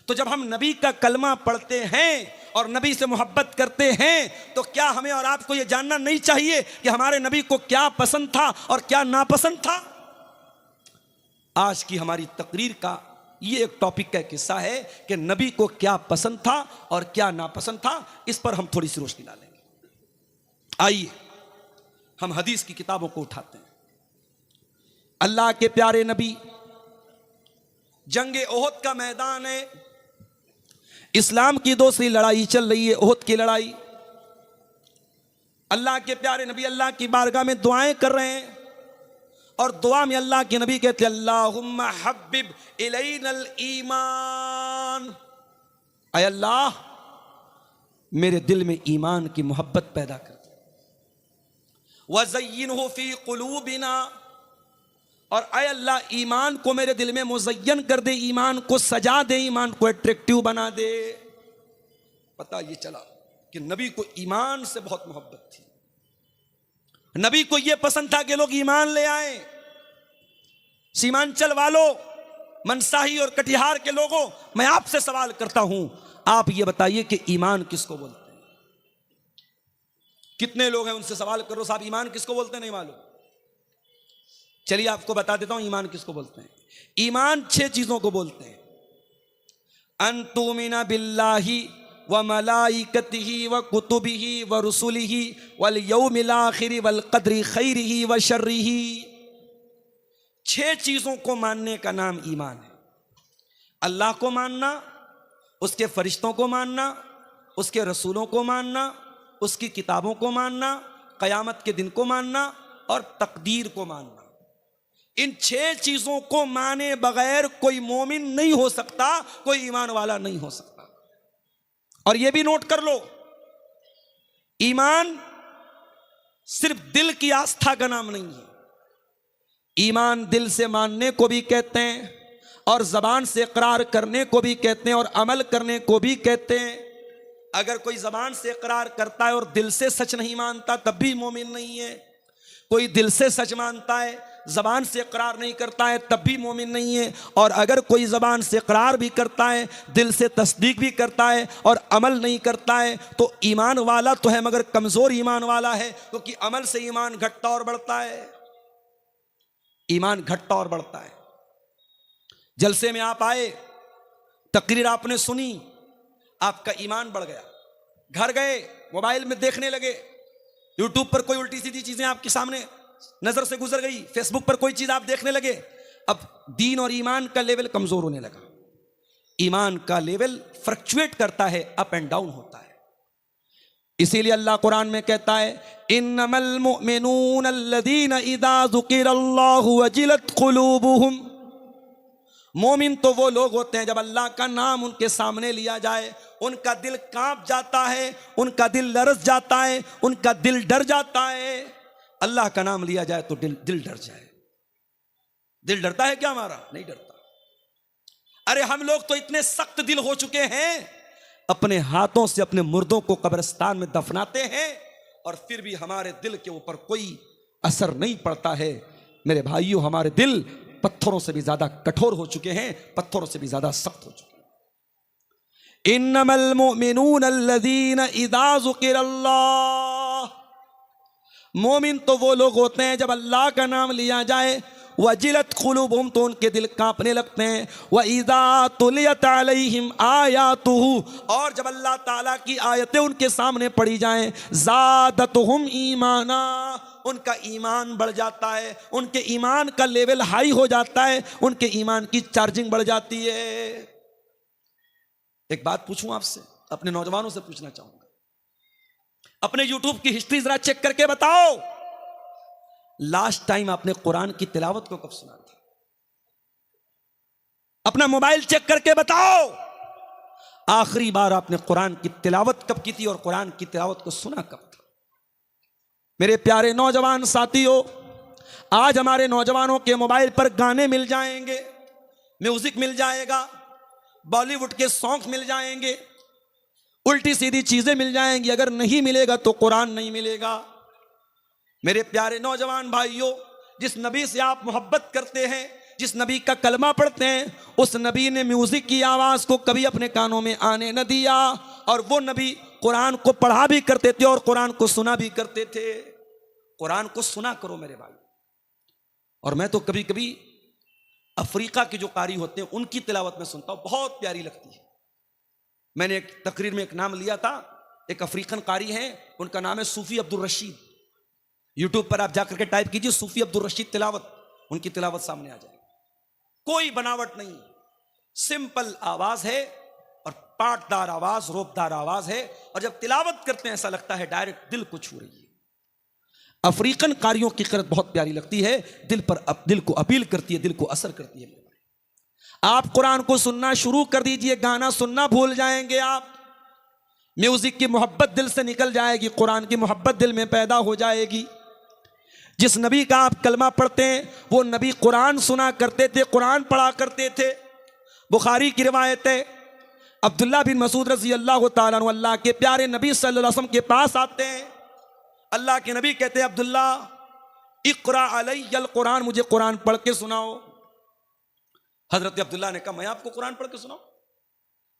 तो जब हम नबी का कलमा पढ़ते हैं और नबी से मोहब्बत करते हैं तो क्या हमें और आपको यह जानना नहीं चाहिए कि हमारे नबी को क्या पसंद था और क्या नापसंद था? आज की हमारी तकरीर का ये एक टॉपिक का किस्सा है कि नबी को क्या पसंद था और क्या नापसंद था। इस पर हम थोड़ी सी रोशनी डालेंगे। आइए हम हदीस की किताबों को उठाते हैं। अल्लाह के प्यारे नबी, जंगे ओहद का मैदान है, इस्लाम की दूसरी लड़ाई चल रही है, ओहद की लड़ाई। अल्लाह के प्यारे नबी अल्लाह की बारगाह में दुआएं कर रहे हैं और दुआ में अल्लाह के नबी कहते हैं अल्लाहुम्मा हब्बिब इलैनल ईमान, ऐ अल्लाह मेरे दिल में ईमान की मोहब्बत पैदा कर दे। वज़य्यिनहु फी क़ुलूबिना, और ऐ अल्लाह ईमान को मेरे दिल में मुज़य्यन कर दे, ईमान को सजा दे, ईमान को अट्रैक्टिव बना दे। पता ये चला कि नबी को ईमान से बहुत मोहब्बत थी। नबी को यह पसंद था कि लोग ईमान ले आए। सीमांचल वालों, मनसाही और कटिहार के लोगों, मैं आपसे सवाल करता हूं, आप ये बताइए कि ईमान किसको बोलते हैं? कितने लोग हैं उनसे सवाल करो, साहब ईमान किसको बोलते हैं? नहीं मालूम। चलिए आपको बता देता हूं ईमान किसको बोलते हैं। ईमान 6 चीजों को बोलते हैं। अंतुमिना बिल्लाही व मलाइकतिही व कुतुबिही व रुसुलिही वल यौमिल आखिरी वल क़द्रि खैरिही व शर्रिही। 6 चीजों को मानने का नाम ईमान है। अल्लाह को मानना, उसके फरिश्तों को मानना, उसके रसूलों को मानना, उसकी किताबों को मानना, क़यामत के दिन को मानना और तकदीर को मानना। इन 6 चीजों को माने बगैर कोई मोमिन नहीं हो सकता, कोई ईमान वाला नहीं हो सकता। और यह भी नोट कर लो, ईमान सिर्फ दिल की आस्था का नाम नहीं है। ईमान दिल से मानने को भी कहते हैं और जबान से इकरार करने को भी कहते हैं और अमल करने को भी कहते हैं। अगर कोई जबान से इकरार करता है और दिल से सच नहीं मानता तब भी मोमिन नहीं है। कोई दिल से सच मानता है, जबान से इकरार नहीं करता है तब भी मोमिन नहीं है। और अगर कोई जबान से इकरार भी करता है, दिल से तस्दीक भी करता है और अमल नहीं करता है तो ईमान वाला तो है मगर कमजोर ईमान वाला है, क्योंकि अमल से ईमान घटता और बढ़ता है। ईमान घटता और बढ़ता है। जलसे में आप आए, तकरीर आपने सुनी, आपका ईमान बढ़ गया। घर गए, मोबाइल में देखने लगे, यूट्यूब पर कोई उल्टी सीधी चीजें आपके सामने नजर से गुजर गई, फेसबुक पर कोई चीज आप देखने लगे, अब दीन और ईमान का लेवल कमजोर होने लगा। ईमान का लेवल फ्लक्चुएट करता है, अप एंड डाउन होता है। इसीलिए अल्लाह कुरान में कहता है इन्नमल मुमिनून अल्लज़ीना इज़ा ज़ुकिरल्लाहु वजिलत क़ुलूबुहुम। मोमिन तो वो लोग होते हैं जब अल्लाह का नाम उनके सामने लिया जाए उनका दिल कांप जाता है, उनका दिल लरस जाता है, उनका दिल डर जाता है। अल्लाह का नाम लिया जाए तो दिल डर जाए। दिल डरता है क्या हमारा? नहीं डरता। अरे हम लोग तो इतने सख्त दिल हो चुके हैं, अपने हाथों से अपने मुर्दों को कब्रिस्तान में दफनाते हैं और फिर भी हमारे दिल के ऊपर कोई असर नहीं पड़ता है। मेरे भाइयों, हमारे दिल पत्थरों से भी ज्यादा कठोर हो चुके हैं, पत्थरों से भी ज्यादा सख्त हो चुके हैं। इन्नमल मुमिनून अल्लज़ीना इज़ा ज़ुकिरल्लाह, मोमिन तो वो लोग होते हैं जब अल्लाह का नाम लिया जाए, वजिलत कुलूबुहुम, तो उनके दिल कांपने लगते हैं, व इज़ा तुलियत अलैहिम आयातुहु, और जब अल्लाह ताला की आयतें उनके सामने पढ़ी जाएं, ज़ादतहुम ईमाना, उनका ईमान बढ़ जाता है, उनके ईमान का लेवल हाई हो जाता है, उनके ईमान की चार्जिंग बढ़ जाती है। एक बात पूछूं आपसे, अपने नौजवानों से पूछना चाहूंगा, अपने यूट्यूब की हिस्ट्री जरा चेक करके बताओ, लास्ट टाइम आपने कुरान की तिलावत को कब सुना था? अपना मोबाइल चेक करके बताओ, आखिरी बार आपने कुरान की तिलावत कब की थी और कुरान की तिलावत को सुना कब था? मेरे प्यारे नौजवान साथियों, आज हमारे नौजवानों के मोबाइल पर गाने मिल जाएंगे, म्यूजिक मिल जाएगा, बॉलीवुड के सॉन्ग मिल जाएंगे, उल्टी सीधी चीजें मिल जाएंगी, अगर नहीं मिलेगा तो कुरान नहीं मिलेगा। मेरे प्यारे नौजवान भाइयों, जिस नबी से आप मोहब्बत करते हैं, जिस नबी का कलमा पढ़ते हैं, उस नबी ने म्यूजिक की आवाज को कभी अपने कानों में आने न दिया, और वो नबी कुरान को पढ़ा भी करते थे और कुरान को सुना भी करते थे। कुरान को सुना करो मेरे भाई। और मैं तो कभी कभी अफ्रीका के जो कारी होते हैं उनकी तिलावत में सुनता हूं, बहुत प्यारी लगती है। मैंने एक तकरीर में एक नाम लिया था, एक अफ्रीकन कारी हैं, उनका नाम है सूफी अब्दुल रशीद। यूट्यूब पर आप जाकर के टाइप कीजिए सूफी अब्दुल रशीद तिलावत, उनकी तिलावत सामने आ जाएगी। कोई बनावट नहीं, सिंपल आवाज है और पाटदार आवाज, रोबदार आवाज है, और जब तिलावत करते हैं ऐसा लगता है डायरेक्ट दिल को छू रही है। अफ्रीकन कारियों की क़िरात बहुत प्यारी लगती है, दिल को अपील करती है, दिल को असर करती है। आप कुरान को सुनना शुरू कर दीजिए, गाना सुनना भूल जाएंगे आप, म्यूजिक की मोहब्बत दिल से निकल जाएगी, कुरान की मोहब्बत दिल में पैदा हो जाएगी। जिस नबी का आप कलमा पढ़ते हैं वो नबी कुरान सुना करते थे, कुरान पढ़ा करते थे। बुखारी की रिवायत है, अब्दुल्ला बिन मसूद रजी अल्लाह ताला अन्हु अल्लाह के प्यारे नबी सल्लल्लाहु अलैहि वसल्लम के पास आते हैं। अल्लाह के नबी कहते हैं, अब्दुल्ला इक़रा अलैयल कुरान, मुझे कुरान पढ़ के सुनाओ। हजरत अब्दुल्ला ने कहा, मैं आपको कुरान पढ़ के सुनाऊं?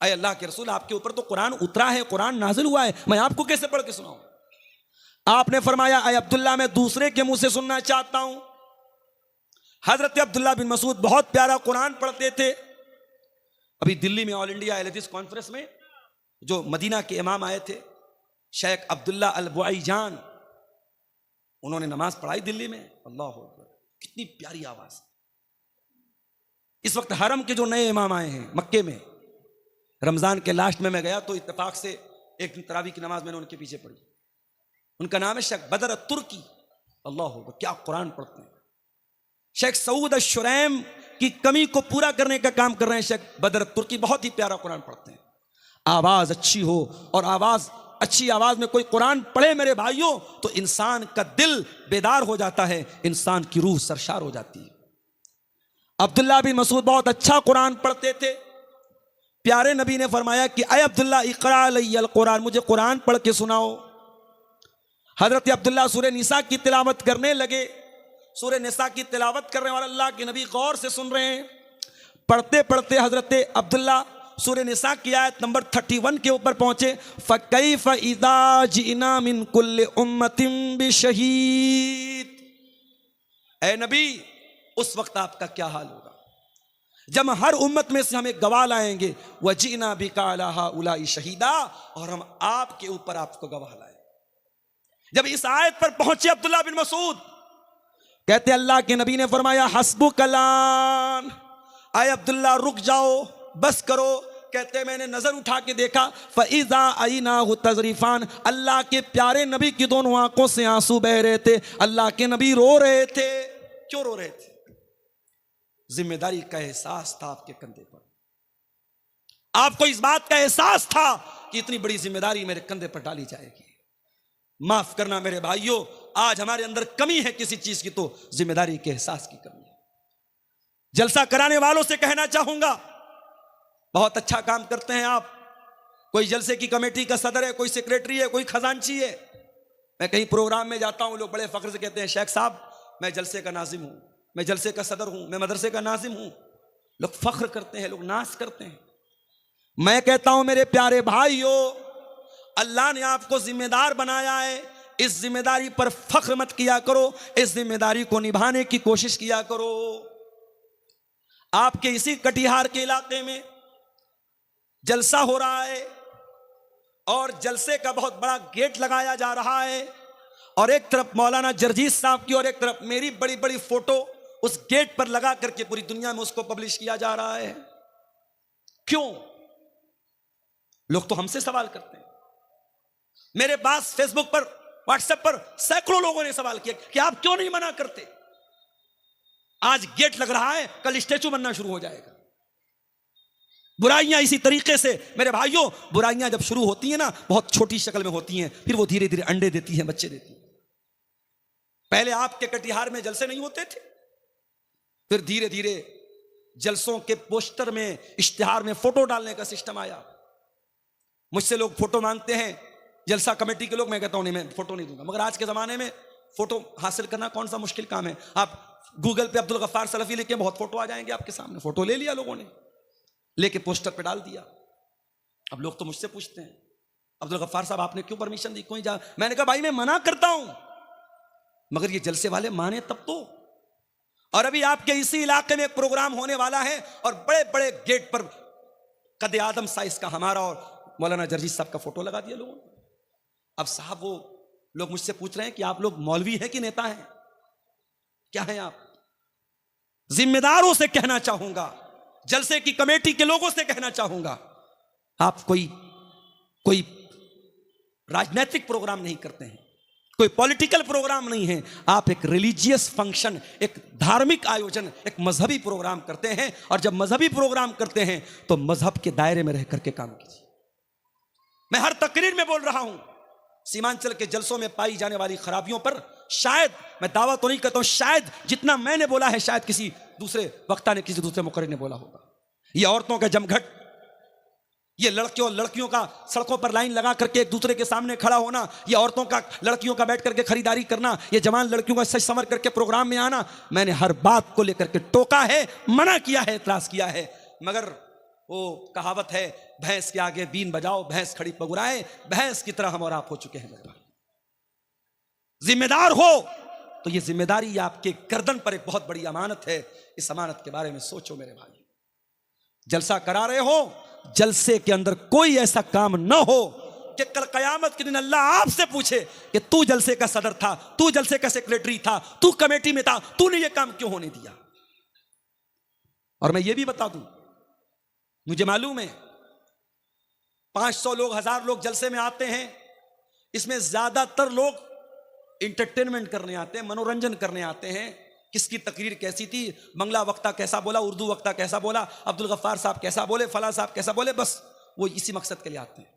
अय अल्लाह के रसूल, आपके ऊपर तो कुरान उतरा है, कुरान नाजिल हुआ है, मैं आपको कैसे पढ़ के सुनाऊं? आपने फरमाया, अय अब्दुल्ला, मैं दूसरे के मुंह से सुनना चाहता हूं। हजरत अब्दुल्ला बिन मसूद बहुत प्यारा कुरान पढ़ते थे। अभी दिल्ली में ऑल इंडिया अहले हदीस कॉन्फ्रेंस में जो मदीना के इमाम आए थे, शेख अब्दुल्ला अल बुआई जान, उन्होंने नमाज पढ़ाई दिल्ली में। अल्लाह अकबर, कितनी प्यारी आवाज। इस वक्त हरम के जो नए इमाम आए हैं मक्के में, रमजान के लास्ट में मैं गया तो इत्तेफाक से एक दिन तरावी की नमाज मैंने उनके पीछे पढ़ी। उनका नाम है शेख बदर तुर्की। अल्लाह अकबर, क्या कुरान पढ़ते हैं। शेख सऊद अश-शुरैम की कमी को पूरा करने का काम कर रहे हैं शेख बदर तुर्की, बहुत ही प्यारा कुरान पढ़ते हैं। आवाज अच्छी हो, और आवाज अच्छी आवाज में कोई कुरान पढ़े मेरे भाइयों, तो इंसान का दिल बेदार हो जाता है, इंसान की रूह सरशार हो जाती है। अब्दुल्ला बिन मसूद बहुत अच्छा कुरान पढ़ते थे। प्यारे नबी ने फरमाया कि अय अब्दुल्ला इक़रा अलैयल कुरान, मुझे कुरान पढ़ के सुनाओ। हजरत अब्दुल्ला सूरह निसा की तिलावत करने लगे। सूरह निसा की तिलावत कर रहे हैं और अल्लाह के नबी गौर से सुन रहे हैं। पढ़ते पढ़ते हजरत अब्दुल्ला सूरह निसा की आयत नंबर 31 के ऊपर पहुंचे। फ़कैफ़ इज़ा जिना मिन कुल्लि उम्मतिन बिशहीद, ऐ नबी उस वक्त आपका क्या हाल होगा जब हर उम्मत में से हम एक गवाह लाएंगे, वजीना बिका अला हाउलाई शहीदा, और हम आपके ऊपर आपको गवाह लाएंगे। जब इस आयत पर पहुंचे अब्दुल्ला बिन मसूद, कहते अल्लाह के नबी ने फरमाया हस्बु कलान, आए अब्दुल्ला रुक जाओ, बस करो। कहते मैंने नजर उठा के देखा, फ़इज़ा अयनाहु तज़रीफ़ान, अल्लाह के प्यारे नबी की दोनों आंखों से आंसू बह रहे थे। अल्लाह के नबी रो रहे थे। क्यों रो रहे थे? जिम्मेदारी का एहसास था आपके कंधे पर। आपको इस बात का एहसास था कि इतनी बड़ी जिम्मेदारी मेरे कंधे पर डाली जाएगी। माफ करना मेरे भाइयों, आज हमारे अंदर कमी है किसी चीज की, तो जिम्मेदारी के एहसास की कमी है। जलसा कराने वालों से कहना चाहूंगा, बहुत अच्छा काम करते हैं आप। कोई जलसे की कमेटी का सदर है, कोई सेक्रेटरी है, कोई खजांची है। मैं कहीं प्रोग्राम में जाता हूं, लोग बड़े फख्र से कहते हैं शेख साहब मैं जलसे का नाजिम हूं, मैं जलसे का सदर हूं, मैं मदरसे का नाजिम हूं। लोग फख्र करते हैं, लोग नाज करते हैं। मैं कहता हूं मेरे प्यारे भाइयों, अल्लाह ने आपको जिम्मेदार बनाया है, इस जिम्मेदारी पर फख्र मत किया करो, इस जिम्मेदारी को निभाने की कोशिश किया करो। आपके इसी कटिहार के इलाके में जलसा हो रहा है और जलसे का बहुत बड़ा गेट लगाया जा रहा है, और एक तरफ मौलाना जर्जीस साहब की और एक तरफ मेरी बड़ी बड़ी फोटो उस गेट पर लगा करके पूरी दुनिया में उसको पब्लिश किया जा रहा है। क्यों? लोग तो हमसे सवाल करते हैं। मेरे पास फेसबुक पर, व्हाट्सएप पर सैकड़ों लोगों ने सवाल किया कि आप क्यों नहीं मना करते। आज गेट लग रहा है, कल स्टैचू बनना शुरू हो जाएगा। बुराइयां इसी तरीके से मेरे भाइयों, बुराइयां जब शुरू होती हैं ना, बहुत छोटी शक्ल में होती हैं, फिर वो धीरे धीरे अंडे देती हैं, बच्चे देती हैं। पहले आपके कटिहार में जलसे नहीं होते थे, फिर धीरे धीरे जलसों के पोस्टर में, इश्तिहार में फोटो डालने का सिस्टम आया। मुझसे लोग फोटो मांगते हैं, जलसा कमेटी के लोग, मैं कहता हूं नहीं, मैं फोटो नहीं दूंगा। मगर आज के जमाने में फोटो हासिल करना कौन सा मुश्किल काम है। आप गूगल पे अब्दुल गफ्फार सलफी लिखे, बहुत फोटो आ जाएंगे आपके सामने। फोटो ले लिया लोगों ने, लेके पोस्टर पे डाल दिया। अब लोग तो मुझसे पूछते हैं, अब्दुल गफ्फार साहब आपने क्यों परमिशन दी, कोई जा। मैंने कहा भाई मैं मना करता हूं, मगर ये जलसे वाले माने तब तो। और अभी आपके इसी इलाके में एक प्रोग्राम होने वाला है और बड़े बड़े गेट पर कद आदम साइज का हमारा और मौलाना जर्जीस साहब का फोटो लगा दिया लोगों ने। अब साहब वो लोग मुझसे पूछ रहे हैं कि आप लोग मौलवी हैं कि नेता हैं, क्या हैं आप। जिम्मेदारों से कहना चाहूंगा, जलसे की कमेटी के लोगों से कहना चाहूंगा, आप कोई राजनीतिक प्रोग्राम नहीं करते हैं, कोई पॉलिटिकल प्रोग्राम नहीं है। आप एक रिलीजियस फंक्शन, एक धार्मिक आयोजन, एक मजहबी प्रोग्राम करते हैं। और जब मजहबी प्रोग्राम करते हैं तो मजहब के दायरे में रह करके काम कीजिए। मैं हर तकरीर में बोल रहा हूं, सीमांचल के जलसों में पाई जाने वाली खराबियों पर शायद, मैं दावा तो नहीं करता हूं, शायद जितना मैंने बोला है शायद किसी दूसरे वक्ता ने, किसी दूसरे मुकर्रिर ने बोला होगा। ये औरतों का जमघट, ये लड़कियों का सड़कों पर लाइन लगा करके एक दूसरे के सामने खड़ा होना, ये औरतों का, लड़कियों का बैठ करके खरीदारी करना, ये जवान लड़कियों का सज संवर करके प्रोग्राम में आना, मैंने हर बात को लेकर के टोका है, मना किया है, इतराज किया है। मगर वो कहावत है, भैंस के आगे बीन बजाओ, भैंस खड़ी पगुराए, भैंस की तरह हम और आप हो चुके हैं। मेरे भाई, जिम्मेदार हो तो ये जिम्मेदारी आपके गर्दन पर एक बहुत बड़ी अमानत है। इस अमानत के बारे में सोचो मेरे भाई। जलसा करा रहे हो, जलसे के अंदर कोई ऐसा काम न हो कि कल कयामत के दिन अल्लाह आपसे पूछे कि तू जलसे का सदर था, तू जलसे का सेक्रेटरी था, तू कमेटी में था, तूने ये काम क्यों होने दिया। और मैं ये भी बता दूं, मुझे मालूम है 500 लोग, 1000 लोग जलसे में आते हैं, इसमें ज्यादातर लोग इंटरटेनमेंट करने आते हैं, मनोरंजन करने आते हैं। किसकी तकरीर कैसी थी, बंगला वक्ता कैसा बोला, उर्दू वक्ता कैसा बोला, अब्दुल गफ्फार साहब कैसा बोले, फला साहब कैसा बोले, बस वो इसी मकसद के लिए आते हैं।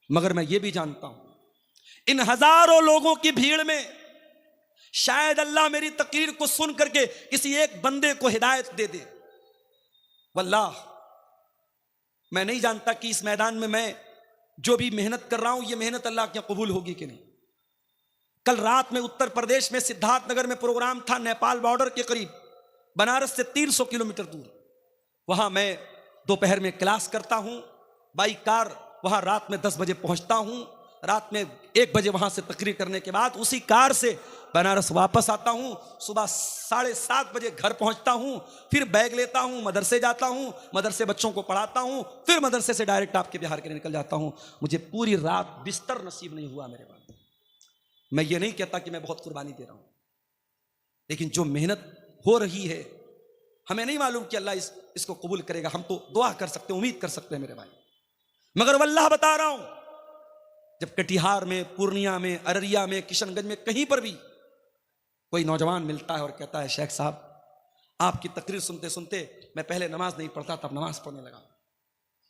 मगर मैं ये भी जानता हूं, इन हजारों लोगों की भीड़ में शायद अल्लाह मेरी तकरीर को सुन करके किसी एक बंदे को हिदायत दे दे। वल्लाह मैं नहीं जानता कि इस मैदान में मैं जो भी मेहनत कर रहा हूं, ये मेहनत अल्लाह के कबूल होगी कि नहीं। कल रात में उत्तर प्रदेश में सिद्धार्थ नगर में प्रोग्राम था, नेपाल बॉर्डर के करीब, बनारस से 300 किलोमीटर दूर। वहां मैं दोपहर में क्लास करता हूं, बाई कार वहां रात में 10 बजे पहुंचता हूं, रात में 1 बजे वहां से तकरीर करने के बाद उसी कार से बनारस वापस आता हूं, सुबह 7:30 बजे घर पहुंचता हूं, फिर बैग लेता हूं, मदरसे जाता हूं, मदरसे बच्चों को पढ़ाता हूं, फिर मदरसे से डायरेक्ट आपके बिहार के लिए निकल जाता हूं। मुझे पूरी रात बिस्तर नसीब नहीं हुआ मेरे पास। मैं ये नहीं कहता कि मैं बहुत कुर्बानी दे रहा हूं, लेकिन जो मेहनत हो रही है, हमें नहीं मालूम कि अल्लाह इसको कबूल करेगा। हम तो दुआ कर सकते हैं, उम्मीद कर सकते हैं मेरे भाई। मगर वल्लाह बता रहा हूं, जब कटिहार में, पूर्णिया में, अररिया में, किशनगंज में कहीं पर भी कोई नौजवान मिलता है और कहता है शेख साहब आपकी तकरीर सुनते सुनते मैं पहले नमाज नहीं पढ़ता था, अब नमाज पढ़ने लगा,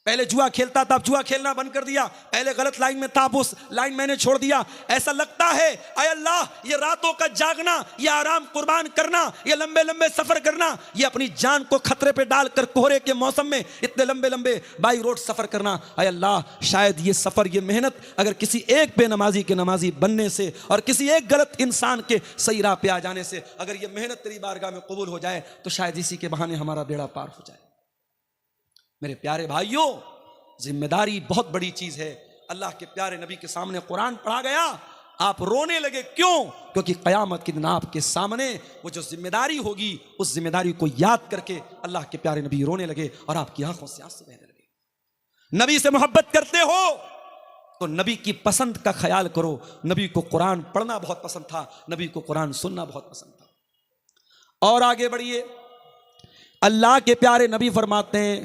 पहले जुआ खेलता था, अब जुआ खेलना बंद कर दिया, पहले गलत लाइन में था, उस लाइन मैंने छोड़ दिया। ऐसा लगता है ऐ अल्लाह, ये रातों का जागना, ये आराम कुर्बान करना, ये लंबे लंबे सफर करना, ये अपनी जान को खतरे पे डालकर कोहरे के मौसम में इतने लंबे लंबे बाई रोड सफर करना, ऐ अल्लाह शायद ये सफर, ये मेहनत अगर किसी एक बेनमाजी के नमाजी बनने से और किसी एक गलत इंसान के सही राह पे आ जाने से अगर ये मेहनत तेरी बारगाह में कबूल हो जाए तो शायद इसी के बहाने हमारा बेड़ा पार हो जाए। मेरे प्यारे भाइयों, जिम्मेदारी बहुत बड़ी चीज है। अल्लाह के प्यारे नबी के सामने कुरान पढ़ा गया, आप रोने लगे, क्यों? क्योंकि क़यामत के दिन आपके सामने वो जो जिम्मेदारी होगी, उस जिम्मेदारी को याद करके अल्लाह के प्यारे नबी रोने लगे और आपकी आंखों से आंसू बहने लगे। नबी से मोहब्बत करते हो तो नबी की पसंद का ख्याल करो। नबी को कुरान पढ़ना बहुत पसंद था, नबी को कुरान सुनना बहुत पसंद था। और आगे बढ़िए, अल्लाह के प्यारे नबी फरमाते हैं,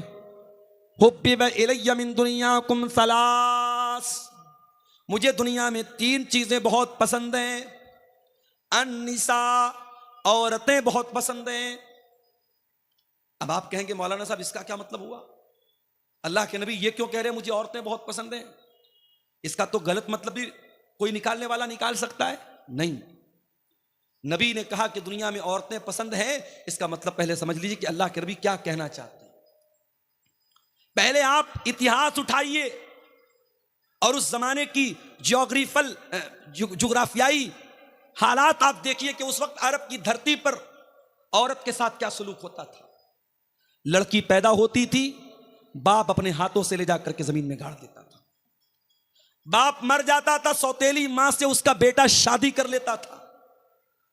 हुब्बिब इलय्या मिन दुनियाकुम सलास, मुझे दुनिया में 3 चीजें बहुत पसंद हैं। अन्निसा, औरतें बहुत पसंद हैं। अब आप कहेंगे मौलाना साहब इसका क्या मतलब हुआ? अल्लाह के नबी ये क्यों कह रहे हैं मुझे औरतें बहुत पसंद हैं? इसका तो गलत मतलब भी कोई निकालने वाला निकाल सकता है? नहीं, नबी ने कहा कि दुनिया में औरतें पसंद हैं, इसका मतलब पहले समझ लीजिए कि अल्लाह के नबी क्या कहना चाहते हैं। पहले आप इतिहास उठाइए और उस जमाने की जुग्राफियाई हालात आप देखिए कि उस वक्त अरब की धरती पर औरत के साथ क्या सलूक होता था। लड़की पैदा होती थी, बाप अपने हाथों से ले जाकर के जमीन में गाड़ देता था। बाप मर जाता था, सौतेली मां से उसका बेटा शादी कर लेता था।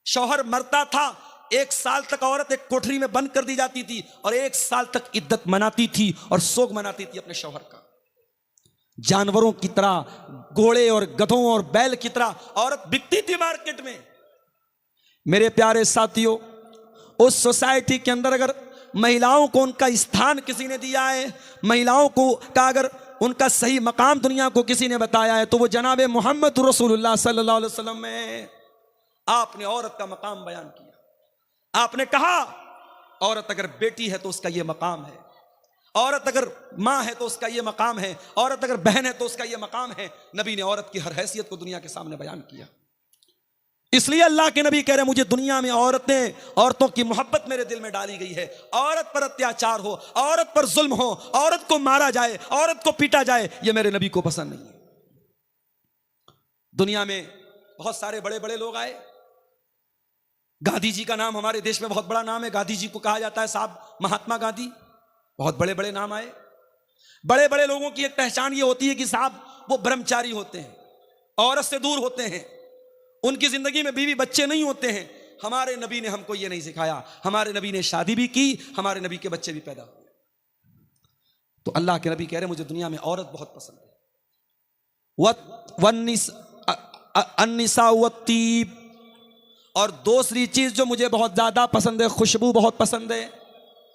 शौहर मरता था, 1 साल तक औरत एक कोठरी में बंद कर दी जाती थी और 1 साल तक इद्दत मनाती थी और सोग मनाती थी अपने शौहर का। जानवरों की तरह, घोड़े और गधों और बैल की तरह औरत बिकती थी मार्केट में। मेरे प्यारे साथियों, उस सोसाइटी के अंदर अगर महिलाओं को उनका स्थान किसी ने दिया है, महिलाओं को का अगर उनका सही मकाम दुनिया को किसी ने बताया है, तो वो जनाब मोहम्मद रसूलुल्लाह सल्लल्लाहु अलैहि वसल्लम में आपने औरत का मकाम बयान किया। आपने कहा औरत अगर बेटी है तो उसका ये मकाम है, औरत अगर माँ है तो उसका ये मकाम है, औरत अगर बहन है तो उसका ये मकाम है। नबी ने औरत की हर हैसियत को दुनिया के सामने बयान किया। इसलिए अल्लाह के नबी कह रहे हैं मुझे दुनिया में औरतों की मोहब्बत मेरे दिल में डाली गई है। औरत पर अत्याचार हो, औरत पर जुल्म हो, औरत को मारा जाए, औरत को पीटा जाए, ये मेरे नबी को पसंद नहीं है। दुनिया में बहुत सारे बड़े बड़े लोग आए। गांधी जी का नाम हमारे देश में बहुत बड़ा नाम है, गांधी जी को कहा जाता है साहब महात्मा गांधी। बहुत बड़े बड़े नाम आए। बड़े बड़े लोगों की एक पहचान ये होती है कि साहब वो ब्रह्मचारी होते हैं, औरत से दूर होते हैं, उनकी जिंदगी में बीवी बच्चे नहीं होते हैं। हमारे नबी ने हमको ये नहीं सिखाया। हमारे नबी ने शादी भी की, हमारे नबी के बच्चे भी पैदा हुए। तो अल्लाह के नबी कह रहे मुझे दुनिया में औरत बहुत पसंद है। अन्निसा वत्तीब, और दूसरी चीज जो मुझे बहुत ज्यादा पसंद है, खुशबू बहुत पसंद है।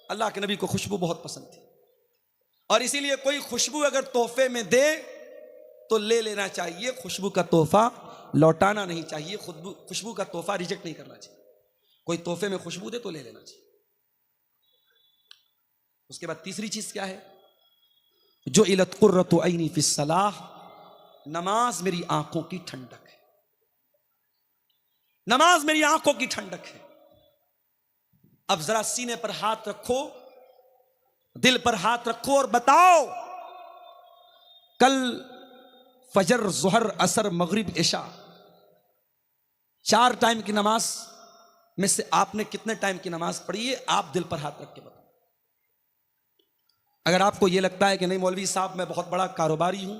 अल्लाह के नबी को खुशबू बहुत पसंद थी और इसीलिए कोई खुशबू अगर तोहफे में दे तो ले लेना चाहिए। खुशबू का तोहफा लौटाना नहीं चाहिए, खुशबू का तोहफा रिजेक्ट नहीं करना चाहिए। कोई तोहफे में खुशबू दे तो ले लेना चाहिए। उसके बाद तीसरी चीज क्या है? जो इलत कुर्रतु ऐनी फिस सलाह, नमाज मेरी आंखों की ठंडक है। नमाज मेरी आंखों की ठंडक है। अब जरा सीने पर हाथ रखो, दिल पर हाथ रखो और बताओ, कल फजर, ज़ोहर, असर, मगरिब, इशा 4 टाइम की नमाज में से आपने कितने टाइम की नमाज पढ़ी है? आप दिल पर हाथ रख के बताओ। अगर आपको यह लगता है कि नहीं मौलवी साहब मैं बहुत बड़ा कारोबारी हूं,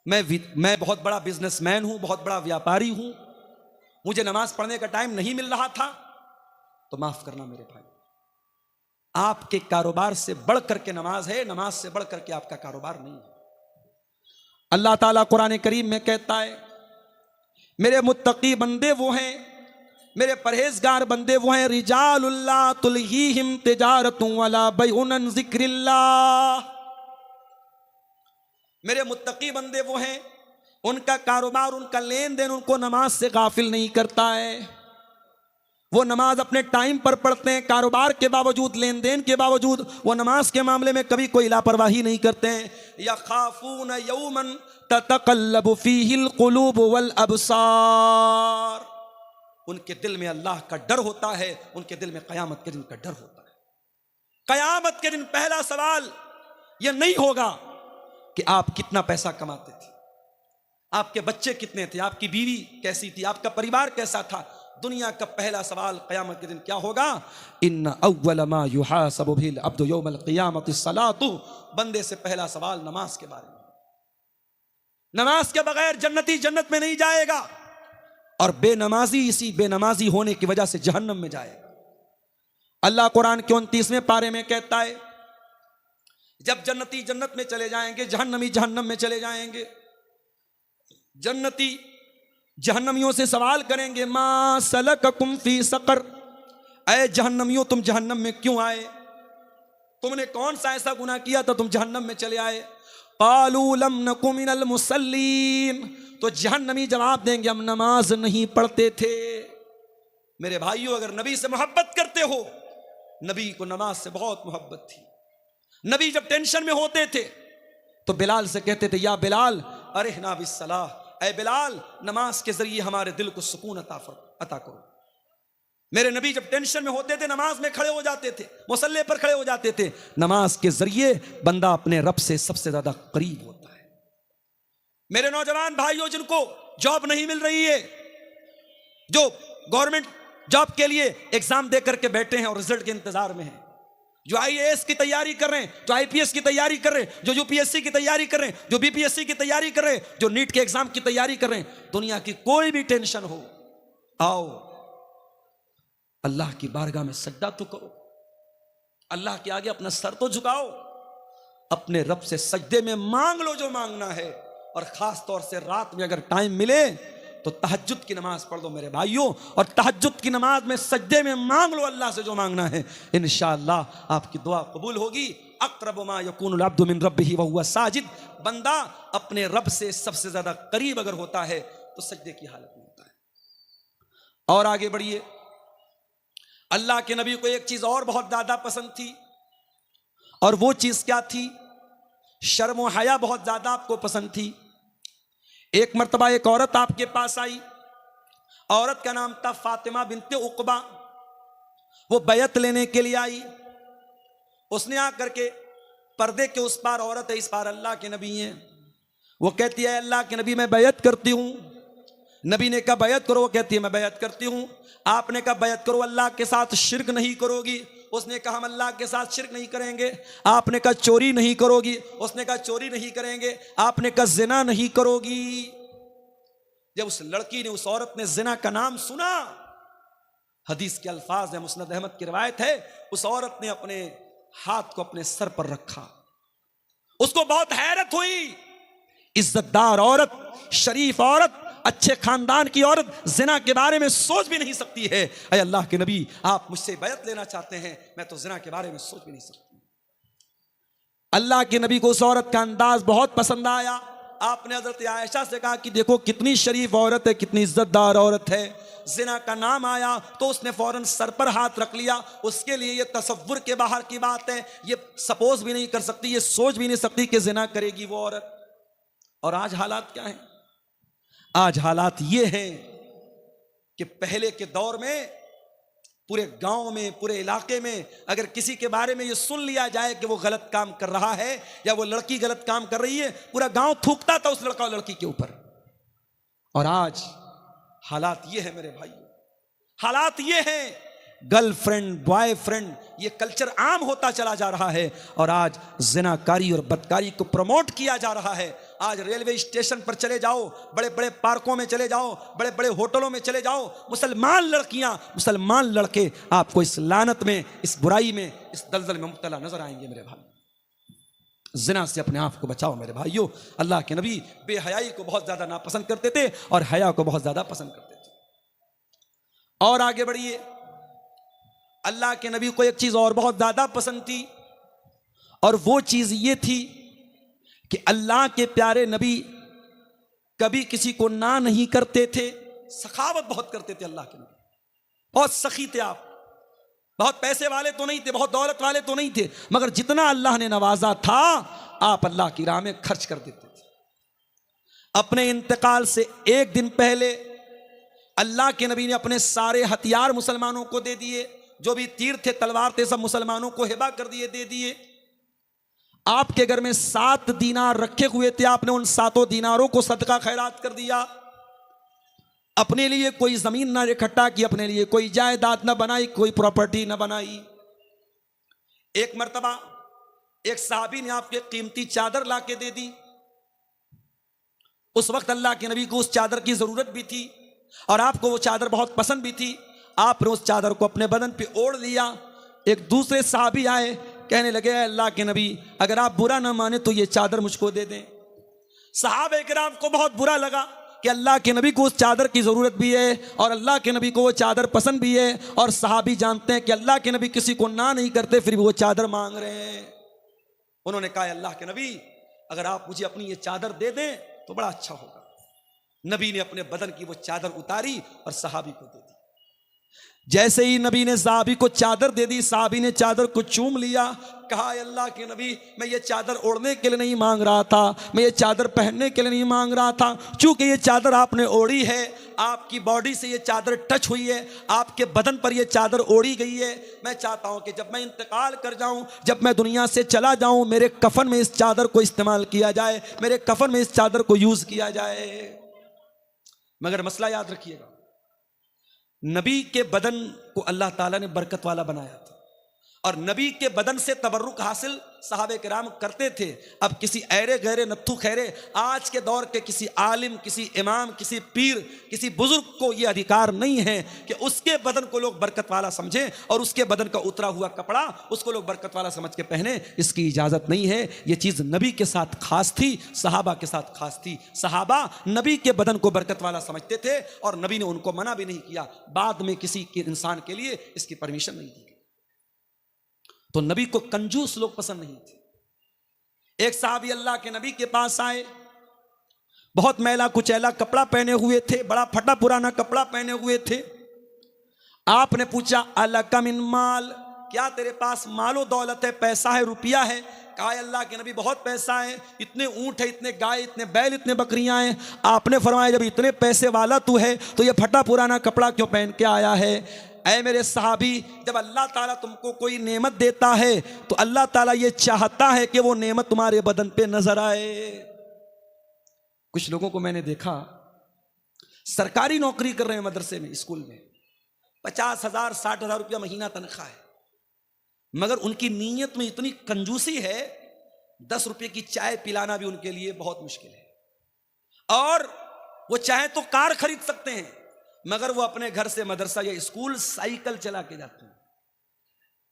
मैं बहुत बड़ा बिजनेसमैन हूं, बहुत बड़ा व्यापारी हूं, मुझे नमाज पढ़ने का टाइम नहीं मिल रहा था, तो माफ करना मेरे भाई, आपके कारोबार से बढ़ करके नमाज है, नमाज से बढ़ करके आपका कारोबार नहीं है। अल्लाह ताला कुरान करीम में कहता है मेरे मुत्तकी बंदे वो हैं, मेरे परहेजगार बंदे वो हैं, रिजालुल्ला तुलहीहिम तिजारतुन वला बैउन अन ज़िक्रिल्लाह। मेरे मुत्तकी बंदे वो हैं, उनका कारोबार, उनका लेन देन उनको नमाज से गाफिल नहीं करता है। वो नमाज अपने टाइम पर पढ़ते हैं, कारोबार के बावजूद, लेन देन के बावजूद वो नमाज के मामले में कभी कोई लापरवाही नहीं करते हैं। यखाफून यौमन ततक़ल्लबु फ़ीहिल क़ुलूब वल अबसार, उनके दिल में अल्लाह का डर होता है, उनके दिल में क़यामत के दिन का डर होता है। क़यामत के दिन पहला सवाल यह नहीं होगा कि आप कितना पैसा कमाते थे, आपके बच्चे कितने थे, आपकी बीवी कैसी थी, आपका परिवार कैसा था। दुनिया का पहला सवाल क़यामत के दिन क्या होगा? इन्ना अव्वल मा युहासबु बिल अब्दु यौमल क़ियामति सलातु। बंदे से पहला सवाल नमाज के बारे में। नमाज के बगैर जन्नती जन्नत में नहीं जाएगा, और बेनमाजी इसी बेनमाजी होने की वजह से जहन्नम में जाएगा। अल्लाह कुरान के 29वें पारे में कहता है, जब जन्नती जन्नत में चले जाएंगे, जहन्नमी जहन्नम में चले जाएंगे, जन्नती जहन्नमियों से सवाल करेंगे, मा सलककुम फी सकर, ऐ जहन्नमियों तुम जहन्नम में क्यों आए? तुमने कौन सा ऐसा गुनाह किया था तुम जहन्नम में चले आए? क़ालू लम नकु मिनल मुसल्लीन, तो जहन्नमी जवाब देंगे हम नमाज नहीं पढ़ते थे। मेरे भाइयों, अगर नबी से मोहब्बत करते हो, नबी को नमाज से बहुत मोहब्बत थी। नबी जब टेंशन में होते थे तो बिलाल से कहते थे, या बिलाल अरिहना बिस्सलाह, ऐ बिलाल नमाज के जरिए हमारे दिल को सुकून अता करो। मेरे नबी जब टेंशन में होते थे नमाज में खड़े हो जाते थे, मुसल्ले पर खड़े हो जाते थे। नमाज के जरिए बंदा अपने रब से सबसे ज्यादा करीब होता है। मेरे नौजवान भाइयों, जिनको जॉब नहीं मिल रही है, जो गवर्नमेंट जॉब के लिए एग्जाम दे करके बैठे हैं और रिजल्ट के इंतजार में हैं, जो IAS की तैयारी कर रहे हैं, जो IPS की तैयारी कर रहे हैं, जो UPSC की तैयारी कर रहे हैं, जो BPSC की तैयारी कर रहे हैं, जो नीट के एग्जाम की तैयारी कर रहे हैं, दुनिया की कोई भी टेंशन हो, आओ अल्लाह की बारगाह में सजदा तो करो, अल्लाह के आगे अपना सर तो झुकाओ, अपने रब से सजदे में मांग लो जो मांगना है। और खास तौर से रात में अगर टाइम मिले तो तहज्जुद की नमाज पढ़ लो मेरे भाइयों, और तहज्जुद की नमाज में सजदे में मांग लो अल्लाह से जो मांगना है। इंशाअल्लाह आपकी दुआ कबूल होगी। अक़रबु मा यकूनुल अब्दु मिन रब्बिही व हुवा साजिद, बंदा अपने रब से सबसे ज्यादा करीब अगर होता है तो सजदे की हालत में होता है। और आगे बढ़िए, अल्लाह के नबी को एक चीज और बहुत ज्यादा पसंद थी, और वो चीज क्या थी? शर्म और हया बहुत ज्यादा आपको पसंद थी। एक मर्तबा एक औरत आपके पास आई, औरत का नाम था फातिमा बिनते उक़बा। वो बैत लेने के लिए आई। उसने आकर के, पर्दे के उस पार औरत है, इस पार अल्लाह के नबी हैं। वो कहती है, अल्लाह के नबी मैं बैत करती हूं। नबी ने कहा बैत करो, वो कहती है मैं बैत करती हूं। आपने कहा बैत करो, अल्लाह के साथ शिर्क नहीं करोगी। उसने कहा हम अल्लाह के साथ शिर्क नहीं करेंगे। आपने कहा चोरी नहीं करोगी। उसने कहा चोरी नहीं करेंगे। आपने कहा जिना नहीं करोगी। जब उस लड़की ने, उस औरत ने जिना का नाम सुना, हदीस के अल्फाज है, मुस्नद अहमद की रिवायत है, उस औरत ने अपने हाथ को अपने सर पर रखा। उसको बहुत हैरत हुई। इज्जतदार औरत, शरीफ औरत, अच्छे खानदान की औरत जिना के बारे में सोच भी नहीं सकती है। अय अल्लाह के नबी, आप मुझसे बैत लेना चाहते हैं, मैं तो जिना के बारे में सोच भी नहीं सकती। अल्लाह के नबी को उस औरत का अंदाज बहुत पसंद आया। आपने हजरत आयशा से कहा कि देखो कितनी शरीफ औरत है, कितनी इज्जतदार औरत है। जिना का नाम आया तो उसने फौरन सर पर हाथ रख लिया। उसके लिए ये तसव्वुर के बाहर की बात है, ये सपोज भी नहीं कर सकती, ये सोच भी नहीं सकती कि जिना करेगी वो औरत। और आज हालात क्या हैं? आज हालात ये हैं कि पहले के दौर में पूरे गांव में, पूरे इलाके में अगर किसी के बारे में ये सुन लिया जाए कि वो गलत काम कर रहा है या वो लड़की गलत काम कर रही है, पूरा गांव थूकता था उस लड़का और लड़की के ऊपर। और आज हालात ये है मेरे भाई, हालात ये हैं, गर्लफ्रेंड बॉयफ्रेंड ये कल्चर आम होता चला जा रहा है। और आज जिनाकारी और बदकारी को प्रमोट किया जा रहा है। आज रेलवे स्टेशन पर चले जाओ, बड़े बड़े पार्कों में चले जाओ, बड़े बड़े होटलों में चले जाओ, मुसलमान लड़कियां, मुसलमान लड़के आपको इस लानत में, इस बुराई में, इस दलदल में मुब्तला नजर आएंगे मेरे भाई। जिना से अपने आप को बचाओ मेरे भाइयों। अल्लाह के नबी बेहयाई को बहुत ज्यादा नापसंद करते थे और हया को बहुत ज्यादा पसंद करते थे। और आगे बढ़िए, अल्लाह के नबी को एक चीज और बहुत ज्यादा पसंद थी, और वो चीज ये थी कि अल्लाह के प्यारे नबी कभी किसी को ना नहीं करते थे। सखावत बहुत करते थे अल्लाह के नबी, बहुत सखी थे आप। बहुत पैसे वाले तो नहीं थे, बहुत दौलत वाले तो नहीं थे, मगर जितना अल्लाह ने नवाजा था आप अल्लाह की राह में खर्च कर देते थे। अपने इंतकाल से एक दिन पहले अल्लाह के नबी ने अपने सारे हथियार मुसलमानों को दे दिए। जो भी तीर थे, तलवार थे, सब मुसलमानों को हिबा कर दिए, दे दिए। आपके घर में 7 दीनार रखे हुए थे, आपने उन 7 दीनारों को सदका खैरात कर दिया। अपने लिए कोई जमीन ना इकट्ठा की, अपने लिए कोई जायदाद ना बनाई, कोई प्रॉपर्टी ना बनाई। एक मर्तबा एक साहबी ने आपके कीमती चादर लाके दे दी। उस वक्त अल्लाह के नबी को उस चादर की जरूरत भी थी और आपको वो चादर बहुत पसंद भी थी। आपने उस चादर को अपने बदन पे ओढ़ लिया। एक दूसरे साहबी आए, कहने लगे अल्लाह के नबी, अगर आप बुरा ना माने तो ये चादर मुझको दे दें। सहाबा किराम को बहुत बुरा लगा कि अल्लाह के नबी को उस चादर की ज़रूरत भी है और अल्लाह के नबी को वो चादर पसंद भी है, और सहाबी जानते हैं कि अल्लाह के नबी किसी को ना नहीं करते, फिर भी वो चादर मांग रहे हैं। उन्होंने कहा अल्लाह के नबी, अगर आप मुझे अपनी ये चादर दे दें तो बड़ा अच्छा होगा। नबी ने अपने बदन की वो चादर उतारी और सहाबी को दे दी। जैसे ही नबी ने साहबी को चादर दे दी, साहबी ने चादर को चूम लिया। कहा अल्लाह के नबी, मैं ये चादर ओढ़ने के लिए नहीं मांग रहा था, मैं ये चादर पहनने के लिए नहीं मांग रहा था। चूंकि ये चादर आपने ओढ़ी है, आपकी बॉडी से ये चादर टच हुई है, आपके बदन पर ये चादर ओढ़ी गई है, मैं चाहता हूं कि जब मैं इंतकाल कर जाऊं, जब मैं दुनिया से चला जाऊं, मेरे कफन में इस चादर को इस्तेमाल किया जाए, मेरे कफन में इस चादर को यूज किया जाए। मगर मसला याद रखिएगा, नबी के बदन को अल्लाह ताला ने बरकत वाला बनाया था और नबी के बदन से तबर्रुक हासिल सहाबे किराम करते थे। अब किसी ऐरे गहरे नत्थु खैरे आज के दौर के किसी आलिम, किसी इमाम, किसी पीर, किसी बुजुर्ग को यह अधिकार नहीं है कि उसके बदन को लोग बरकत वाला समझें और उसके बदन का उतरा हुआ कपड़ा उसको लोग बरकत वाला समझ के पहने। इसकी इजाजत नहीं है। यह चीज नबी के साथ खास थी, सहाबा के साथ खास थी। सहाबा नबी के बदन को बरकत वाला समझते थे और नबी ने उनको मना भी नहीं किया। बाद में किसी के इंसान के लिए इसकी परमिशन नहीं दी गई। तो नबी को कंजूस लोग पसंद नहीं थे। एक साहबी अल्लाह के नबी के पास आए, बहुत मैला कुचैला कपड़ा पहने हुए थे, बड़ा फटा पुराना कपड़ा पहने हुए थे। आपने पूछा अलका मिन माल, क्या तेरे पास मालो दौलत है, पैसा है, रुपया है? कहा अल्लाह के नबी बहुत पैसा है, इतने ऊंट है, इतने गाय, इतने बैल, इतने बकरियां हैं। आपने फरमाया जब इतने पैसे वाला तू है तो ये फटा पुराना कपड़ा क्यों पहन के आया है? ऐ मेरे साहबी, जब अल्लाह ताला तुमको कोई नेमत देता है तो अल्लाह ताला ये चाहता है कि वो नेमत तुम्हारे बदन पे नजर आए। कुछ लोगों को मैंने देखा सरकारी नौकरी कर रहे हैं, मदरसे में, स्कूल में, 50,000 60,000 रुपया महीना तनख्वाह है, मगर उनकी नीयत में इतनी कंजूसी है 10 रुपये की चाय पिलाना भी उनके लिए बहुत मुश्किल है। और वो चाहे तो कार खरीद सकते हैं, मगर वो अपने घर से मदरसा या स्कूल साइकिल चला के जाते हैं।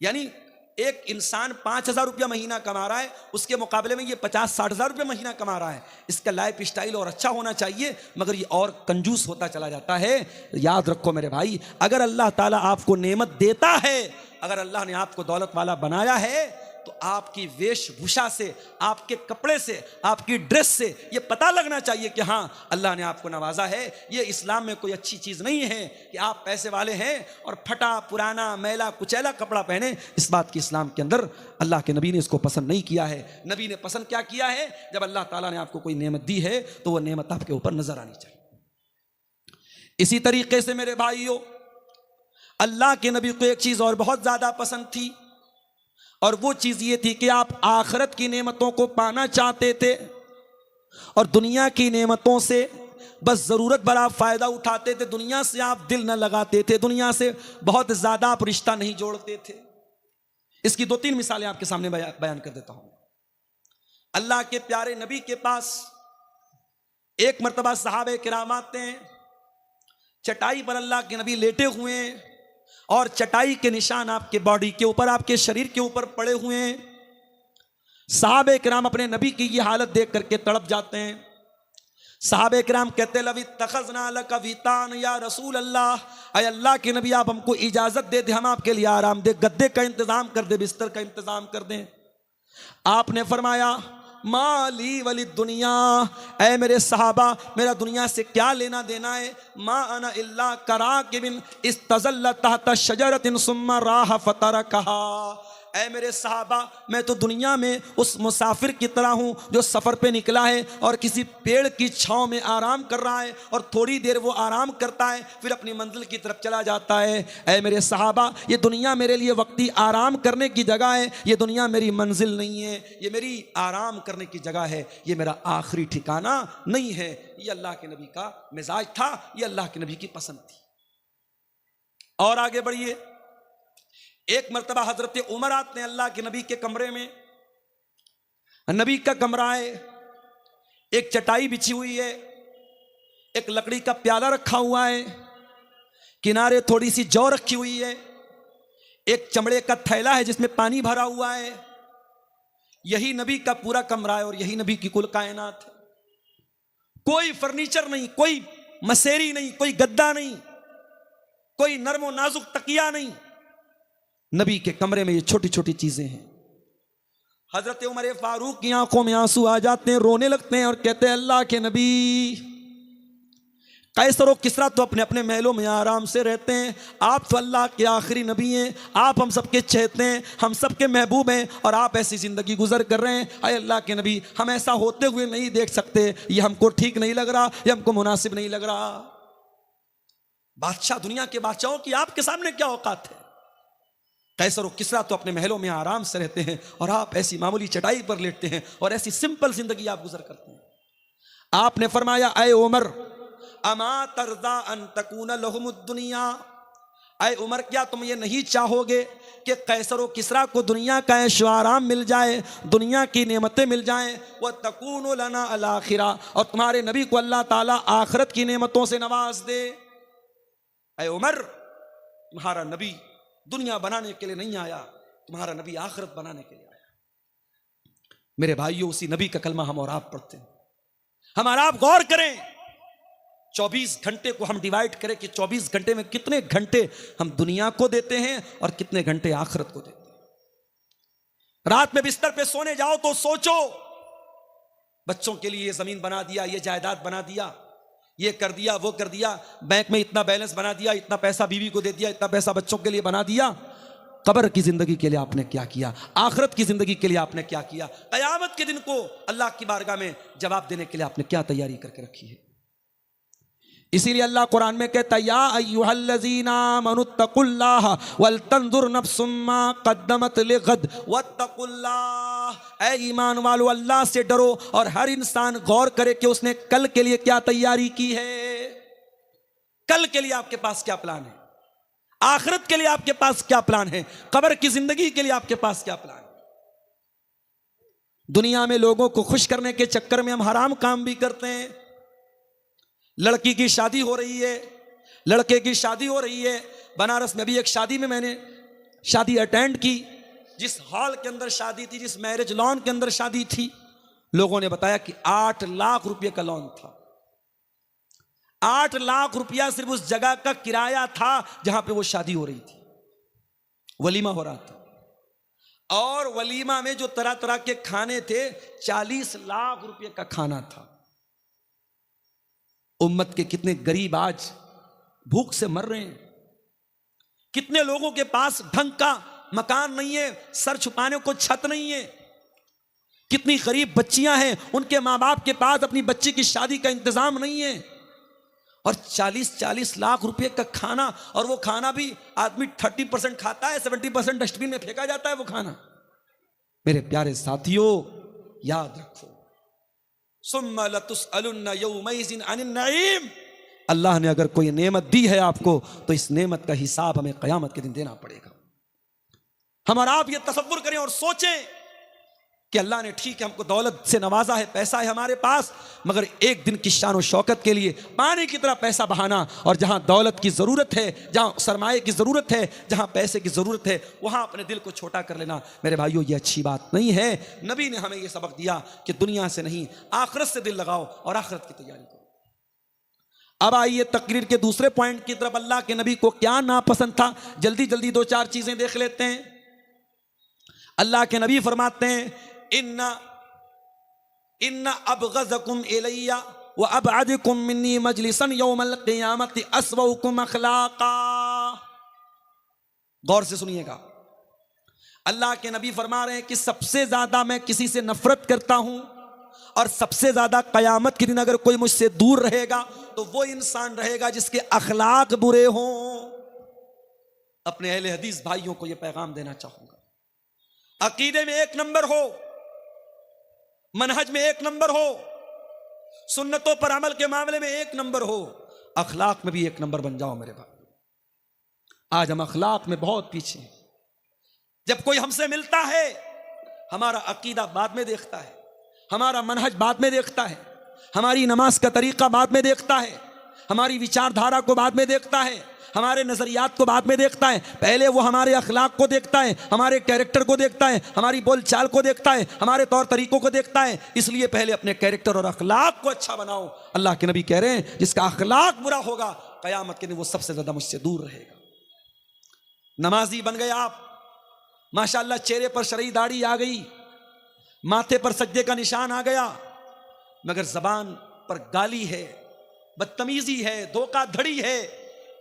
यानी एक इंसान 5,000 रुपया महीना कमा रहा है, उसके मुकाबले में ये 50-60,000 रुपया महीना कमा रहा है। इसका लाइफ स्टाइल और अच्छा होना चाहिए, मगर ये और कंजूस होता चला जाता है। याद रखो मेरे भाई, अगर अल्लाह ताला आपको नेमत देता है, अगर अल्लाह ने आपको दौलत वाला बनाया है, तो आपकी वेशभूषा से, आपके कपड़े से, आपकी ड्रेस से ये पता लगना चाहिए कि हाँ अल्लाह ने आपको नवाजा है। ये इस्लाम में कोई अच्छी चीज़ नहीं है कि आप पैसे वाले हैं और फटा पुराना मैला कुचैला कपड़ा पहने। इस बात की इस्लाम के अंदर अल्लाह के नबी ने इसको पसंद नहीं किया है। नबी ने पसंद क्या किया है? जब अल्लाह ताला ने आपको कोई नेमत दी है तो वह नेमत आपके ऊपर नजर आनी चाहिए। इसी तरीके से मेरे भाइयों, अल्लाह के नबी को एक चीज़ और बहुत ज़्यादा पसंद थी, और वो चीज़ ये थी कि आप आखिरत की नेमतों को पाना चाहते थे और दुनिया की नेमतों से बस ज़रूरत भर आप फ़ायदा उठाते थे। दुनिया से आप दिल न लगाते थे, दुनिया से बहुत ज़्यादा आप रिश्ता नहीं जोड़ते थे। इसकी 2-3 मिसालें आपके सामने बयान कर देता हूँ। अल्लाह के प्यारे नबी के पास एक मरतबा सहाबे किराम आते हैं, चटाई पर अल्लाह के नबी लेटे हुए हैं और चटाई के निशान आपके बॉडी के ऊपर, आपके शरीर के ऊपर पड़े हुए हैं। सहाबे किराम अपने नबी की ये हालत देख करके तड़प जाते हैं। सहाबे किराम कहते लवी तखज़ना लका वीतान या रसूल अल्लाह, अय अल्लाह के नबी आप हमको इजाजत दे दे, हम आपके लिए आराम दे, गद्दे का इंतजाम कर दे, बिस्तर का इंतजाम कर दें। आपने फरमाया माली वली दुनिया, ऐ मेरे सहाबा मेरा दुनिया से क्या लेना देना है? मा अना इल्ला करा के बिन इस्तज़ल्ल तहत शजरतिन सुम्मा राह फतरकहा, ऐ मेरे सहाबा, मैं तो दुनिया में उस मुसाफिर की तरह हूँ जो सफ़र पे निकला है और किसी पेड़ की छांव में आराम कर रहा है और थोड़ी देर वो आराम करता है फिर अपनी मंजिल की तरफ चला जाता है। ऐ मेरे सहाबा, ये दुनिया मेरे लिए वक्ती आराम करने की जगह है, ये दुनिया मेरी मंजिल नहीं है, ये मेरी आराम करने की जगह है, ये मेरा आखिरी ठिकाना नहीं है। ये अल्लाह के नबी का मिजाज था, ये अल्लाह के नबी की पसंद थी। और आगे बढ़िए, एक मर्तबा हजरत उमर आते हैं अल्लाह के नबी के कमरे में। नबी का कमरा है, एक चटाई बिछी हुई है, एक लकड़ी का प्याला रखा हुआ है, किनारे थोड़ी सी जौ रखी हुई है, एक चमड़े का थैला है जिसमें पानी भरा हुआ है। यही नबी का पूरा कमरा है और यही नबी की कुल कायनात है। कोई फर्नीचर नहीं, कोई मसेरी नहीं, कोई गद्दा नहीं, कोई नरमो नाजुक तकिया नहीं। नबी के कमरे में ये छोटी छोटी चीजें हैं। हजरत उमर फारूक की आंखों में आंसू आ जाते हैं, रोने लगते हैं और कहते हैं अल्लाह के नबी, कैसर और किसरा तो अपने अपने महलों में आराम से रहते हैं, आप तो अल्लाह के आखिरी नबी हैं, आप हम सबके चहेते हैं, हम सबके महबूब हैं और आप ऐसी ज़िंदगी गुजर कर रहे हैं। अरे अल्लाह के नबी, हम ऐसा होते हुए नहीं देख सकते, ये हमको ठीक नहीं लग रहा, ये हमको मुनासिब नहीं लग रहा। बादशाह, दुनिया के बादशाहों की आपके सामने क्या औकात है? कैसर और किसरा तो अपने महलों में आराम से रहते हैं और आप ऐसी मामूली चटाई पर लेटते हैं और ऐसी सिंपल जिंदगी आप गुजर करते हैं। आपने फरमाया, ऐ उमर, अमा तरदा अन तकून लहुमुद दुनिया, ऐ उमर, क्या तुम ये नहीं चाहोगे कि कैसर और किसरा को दुनिया का ऐशो आराम मिल जाए, दुनिया की नेमतें मिल जाएं, वह तकून लना अल आखिरा, और तुम्हारे नबी को अल्लाह ताला आखिरत की नेमतों से नवाज दे। ऐ उमर, तुम्हारा नबी दुनिया बनाने के लिए नहीं आया, तुम्हारा नबी आखिरत बनाने के लिए आया। मेरे भाइयों, उसी नबी का कलमा हम और आप पढ़ते हैं। हमारा आप गौर करें, 24 घंटे को हम डिवाइड करें कि 24 घंटे में कितने घंटे हम दुनिया को देते हैं और कितने घंटे आखिरत को देते हैं। रात में बिस्तर पे सोने जाओ तो सोचो, बच्चों के लिए ये जमीन बना दिया, ये जायदाद बना दिया, ये कर दिया, वो कर दिया, बैंक में इतना बैलेंस बना दिया, इतना पैसा बीवी को दे दिया, इतना पैसा बच्चों के लिए बना दिया। कब्र की जिंदगी के लिए आपने क्या किया? आखिरत की जिंदगी के लिए आपने क्या किया? कयामत के दिन को अल्लाह की बारगाह में जवाब देने के लिए आपने क्या तैयारी करके रखी है? इसीलिए अल्लाह कुरान में कहता है, या अय्युहल्लज़ीना आमनुत्तकुल्लाह वलतंजुर नफ्सुम मा क़द्दमत लिग़द वत्तकुल्लाह। ऐ ईमान वालो, अल्लाह से डरो और हर इंसान गौर करे कि उसने कल के लिए क्या तैयारी की है। कल के लिए आपके पास क्या प्लान है? आखिरत के लिए आपके पास क्या प्लान है? कब्र की जिंदगी के लिए आपके पास क्या प्लान है? दुनिया में लोगों को खुश करने के चक्कर में हम हराम काम भी करते हैं। लड़की की शादी हो रही है, लड़के की शादी हो रही है। बनारस में भी एक शादी में मैंने शादी अटेंड की। जिस हॉल के अंदर शादी थी, जिस मैरिज लॉन के अंदर शादी थी, लोगों ने बताया कि 8 लाख रुपए का लॉन था। 8 लाख रुपया सिर्फ उस जगह का किराया था जहां पे वो शादी हो रही थी, वलीमा हो रहा था। और वलीमा में जो तरह तरह के खाने थे, 40 लाख रुपए का खाना था। उम्मत के कितने गरीब आज भूख से मर रहे हैं। कितने लोगों के पास ढंग का मकान नहीं है, सर छुपाने को छत नहीं है। कितनी गरीब बच्चियां हैं, उनके माँ बाप के पास अपनी बच्ची की शादी का इंतजाम नहीं है। और 40-40 लाख रुपए का खाना, और वो खाना भी आदमी 30% खाता है, 70% डस्टबिन में फेंका जाता है वो खाना। मेरे प्यारे साथियों, याद रखो, सुम्मा लतुसअलुन्ना यौमइज़िन अनिन नईम। अल्लाह ने अगर कोई नेमत दी है आपको, तो इस नेमत का हिसाब हमें क़यामत के दिन देना पड़ेगा। हम और आप ये तसव्वुर करें और सोचें कि अल्लाह ने ठीक है हमको दौलत से नवाजा है, पैसा है हमारे पास, मगर एक दिन की शान और शौकत के लिए पानी की तरह पैसा बहाना, और जहां दौलत की ज़रूरत है, जहां सरमाए की ज़रूरत है, जहां पैसे की ज़रूरत है, वहां अपने दिल को छोटा कर लेना, मेरे भाइयों, ये अच्छी बात नहीं है। नबी ने हमें ये सबक दिया कि दुनिया से नहीं, आखिरत से दिल लगाओ और आखिरत की तैयारी करो। अब आइए तकरीर के दूसरे पॉइंट की तरफ। अल्लाह के नबी को क्या नापसंद था, जल्दी जल्दी 2-4 चीजें देख लेते हैं। अल्लाह के नबी फरमाते हैं, इन्ना अबग़ज़कुम इलैया व अबअदकुम मिन्नी मजलिसन यौमल क़ियामति अस्वउकुम अख़लाक़ा। गौर से सुनिएगा। अल्लाह के नबी फरमा रहे हैं कि सबसे ज्यादा मैं किसी से नफरत करता हूं और सबसे ज्यादा कयामत के दिन अगर कोई मुझसे दूर रहेगा तो वो इंसान रहेगा जिसके अखलाक बुरे हों। अपने अहले हदीस भाइयों को यह पैगाम देना चाहूंगा, अकीदे में एक नंबर हो, मनहज में एक नंबर हो, सुन्नतों पर अमल के मामले में एक नंबर हो, अखलाक में भी एक नंबर बन जाओ मेरे भाई। आज हम अखलाक में बहुत पीछे हैं। जब कोई हमसे मिलता है हमारा अकीदा बाद में देखता है, हमारा मनहज बाद में देखता है, हमारी नमाज का तरीका बाद में देखता है, हमारी विचारधारा को बाद में देखता है, हमारे नजरियात को बाद में देखता है। पहले वो हमारे अखलाक को देखता है, हमारे कैरेक्टर को देखता है, हमारी बोलचाल को देखता है, हमारे तौर तरीकों को देखता है। इसलिए पहले अपने कैरेक्टर और अखलाक को अच्छा बनाओ। अल्लाह के नबी कह रहे हैं जिसका अखलाक बुरा होगा कयामत के दिन वो सबसे ज्यादा मुझसे दूर रहेगा। नमाजी बन गए आप, माशाअल्लाह, चेहरे पर शरई दाढ़ी आ गई, माथे पर सज्जे का निशान आ गया, मगर जबान पर गाली है, बदतमीजी है, धोखाधड़ी है।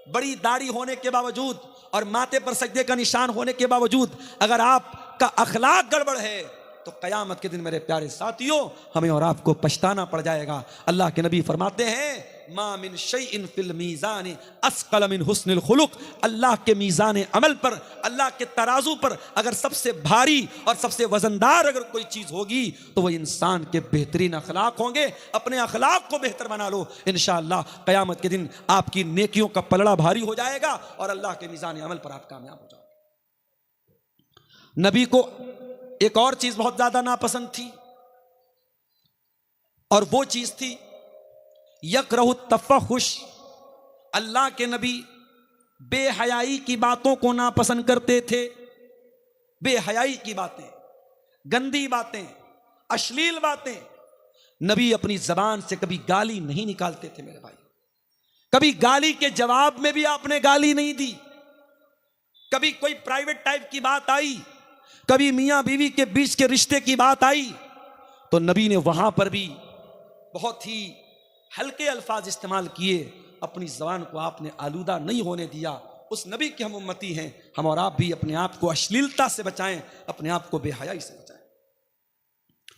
बड़ी दाढ़ी होने के बावजूद और माथे पर सज्जे का निशान होने के बावजूद अगर आपका अखलाक गड़बड़ है तो कयामत के दिन मेरे प्यारे साथियों हमें और आपको पछताना पड़ जाएगा। अल्लाह के नबी फरमाते हैं मा मिन शैइन फिल मीज़ान अस्क़ल मिन हुस्निल खुलुक़। अल्लाह के मीज़ान अमल पर, अल्लाह के तराजू पर अगर सबसे भारी और सबसे वजनदार अगर कोई चीज़ होगी तो वह इंसान के बेहतरीन अखलाक होंगे। अपने अखलाक को बेहतर बना लो, इंशाअल्लाह क़यामत के दिन आपकी नेकियों का पलड़ा भारी हो जाएगा और अल्लाह के मीज़ान अमल पर आप कामयाब हो जाओगे। नबी को एक और चीज बहुत ज्यादा नापसंद थी और वो चीज थी यकरहु तफ़हुश। अल्लाह के नबी बेहयाई की बातों को नापसंद करते थे। बेहयाई की बातें, गंदी बातें, अश्लील बातें, नबी अपनी जबान से कभी गाली नहीं निकालते थे मेरे भाई। कभी गाली के जवाब में भी आपने गाली नहीं दी। कभी कोई प्राइवेट टाइप की बात आई, कभी मियां बीवी के बीच के रिश्ते की बात आई तो नबी ने वहां पर भी बहुत ही हल्के अल्फाज इस्तेमाल किए। अपनी ज़बान को आपने आलूदा नहीं होने दिया। उस नबी के हम उम्मती हैं, हम और आप भी अपने आप को अश्लीलता से बचाएं, अपने आप को बेहयाई से बचाएं।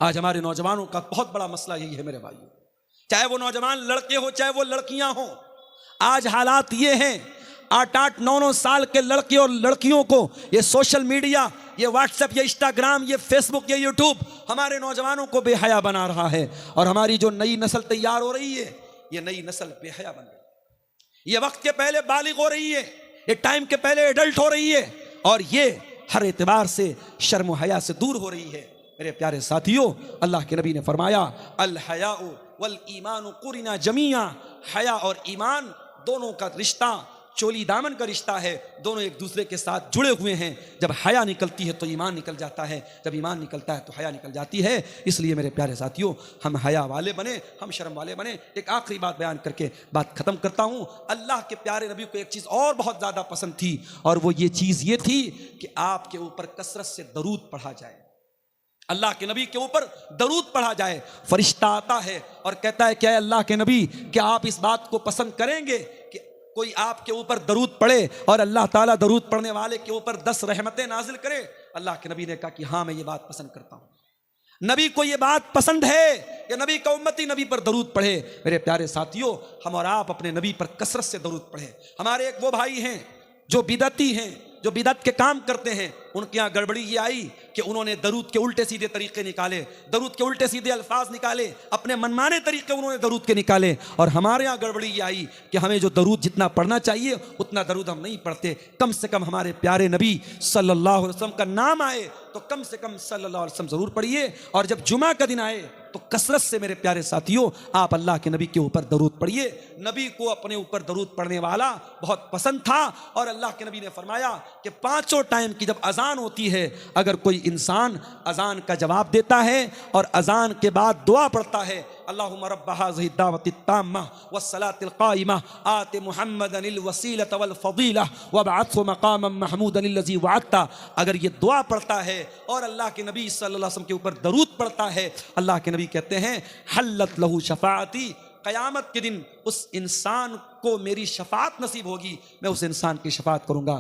आज हमारे नौजवानों का बहुत बड़ा मसला यही है मेरे भाइयों, चाहे वो नौजवान लड़के हो चाहे वो लड़कियां हो। आज हालात ये हैं 8-8, 9-9 साल के लड़के और लड़कियों को ये सोशल मीडिया, ये व्हाट्सएप, ये इंस्टाग्राम, ये फेसबुक, ये यूट्यूब हमारे नौजवानों को बेहया बना रहा है। और हमारी जो नई नस्ल तैयार हो रही है ये नई नस्ल बेहया बन रही है। ये वक्त के पहले बालिग हो रही है, ये टाइम के पहले एडल्ट हो रही है और ये हर एतबार से शर्म हया से दूर हो रही है। मेरे प्यारे साथियों, अल्लाह के नबी ने फरमाया अल हयाउ वल ईमानु कुरिना जमिया। हया और ईमान दोनों का रिश्ता चोली दामन का रिश्ता है, दोनों एक दूसरे के साथ जुड़े हुए हैं। जब हया निकलती है तो ईमान निकल जाता है, जब ईमान निकलता है तो हया निकल जाती है। इसलिए मेरे प्यारे साथियों हम हया वाले बने, हम शर्म वाले बने। एक आखिरी बात बयान करके बात खत्म करता हूं। अल्लाह के प्यारे नबी को एक चीज़ और बहुत ज़्यादा पसंद थी और वो ये चीज़ ये थी कि आपके ऊपर कसरत से दरूद पढ़ा जाए। अल्लाह के नबी के ऊपर दरूद पढ़ा जाए। फरिश्ता आता है और कहता है क्या अल्लाह के नबी, क्या आप इस बात को पसंद करेंगे कि कोई आपके ऊपर दरूद पढ़े और अल्लाह ताला दरूद पढ़ने वाले के ऊपर 10 रहमतें नाजिल करे? अल्लाह के नबी ने कहा कि हाँ, मैं ये बात पसंद करता हूं। नबी को ये बात पसंद है कि नबी का उम्मती नबी पर दरूद पढ़े। मेरे प्यारे साथियों, हम और आप अपने नबी पर कसरत से दरूद पढ़े। हमारे एक वो भाई हैं जो बिदती हैं, जो बिदत के काम करते हैं, उनके यहाँ गड़बड़ी ये आई कि उन्होंने दरूद के उल्टे सीधे तरीके निकाले, दरूद के उल्टे सीधे अल्फाज निकाले, अपने मनमाने तरीके उन्होंने दरूद के निकाले। और हमारे यहाँ गड़बड़ी ये आई कि हमें जो दरूद जितना पढ़ना चाहिए उतना दरूद हम नहीं पढ़ते। कम से कम हमारे प्यारे नबी सल्लल्लाहु अलैहि वसल्लम का नाम आए तो कम से कम सल्लल्लाहु अलैहि वसल्लम जरूर पढ़िए। और जब जुमा का दिन आए तो कसरत से मेरे प्यारे साथियों आप अल्लाह के नबी के ऊपर दरूद पढ़िए। नबी को अपने ऊपर दरूद पढ़ने वाला बहुत पसंद था। और अल्लाह के नबी ने फरमाया कि 5 टाइम की जब अजान होती है, अगर कोई इंसान अजान का जवाब देता है और अजान के बाद दुआ पढ़ता है, अल्लाहुम्मा रब्ब हाज़िहि दावति ताम्मा वस्सलातिल काइमा आति मुहम्मदनिल वसीलत वल फदीला वबअथहु मकामम महमूदन लज़ी वअदता, अगर ये दुआ पढ़ता है और अल्लाह के नबी सल्लल्लाहु अलैहि वसल्लम के ऊपर दरूद पढ़ता है, अल्लाह के नबी कहते हैं हल्लत लहू शफाअती, क़यामत के दिन उस इंसान को मेरी शफाअत नसीब होगी, मैं उस इंसान की शफाअत करूँगा।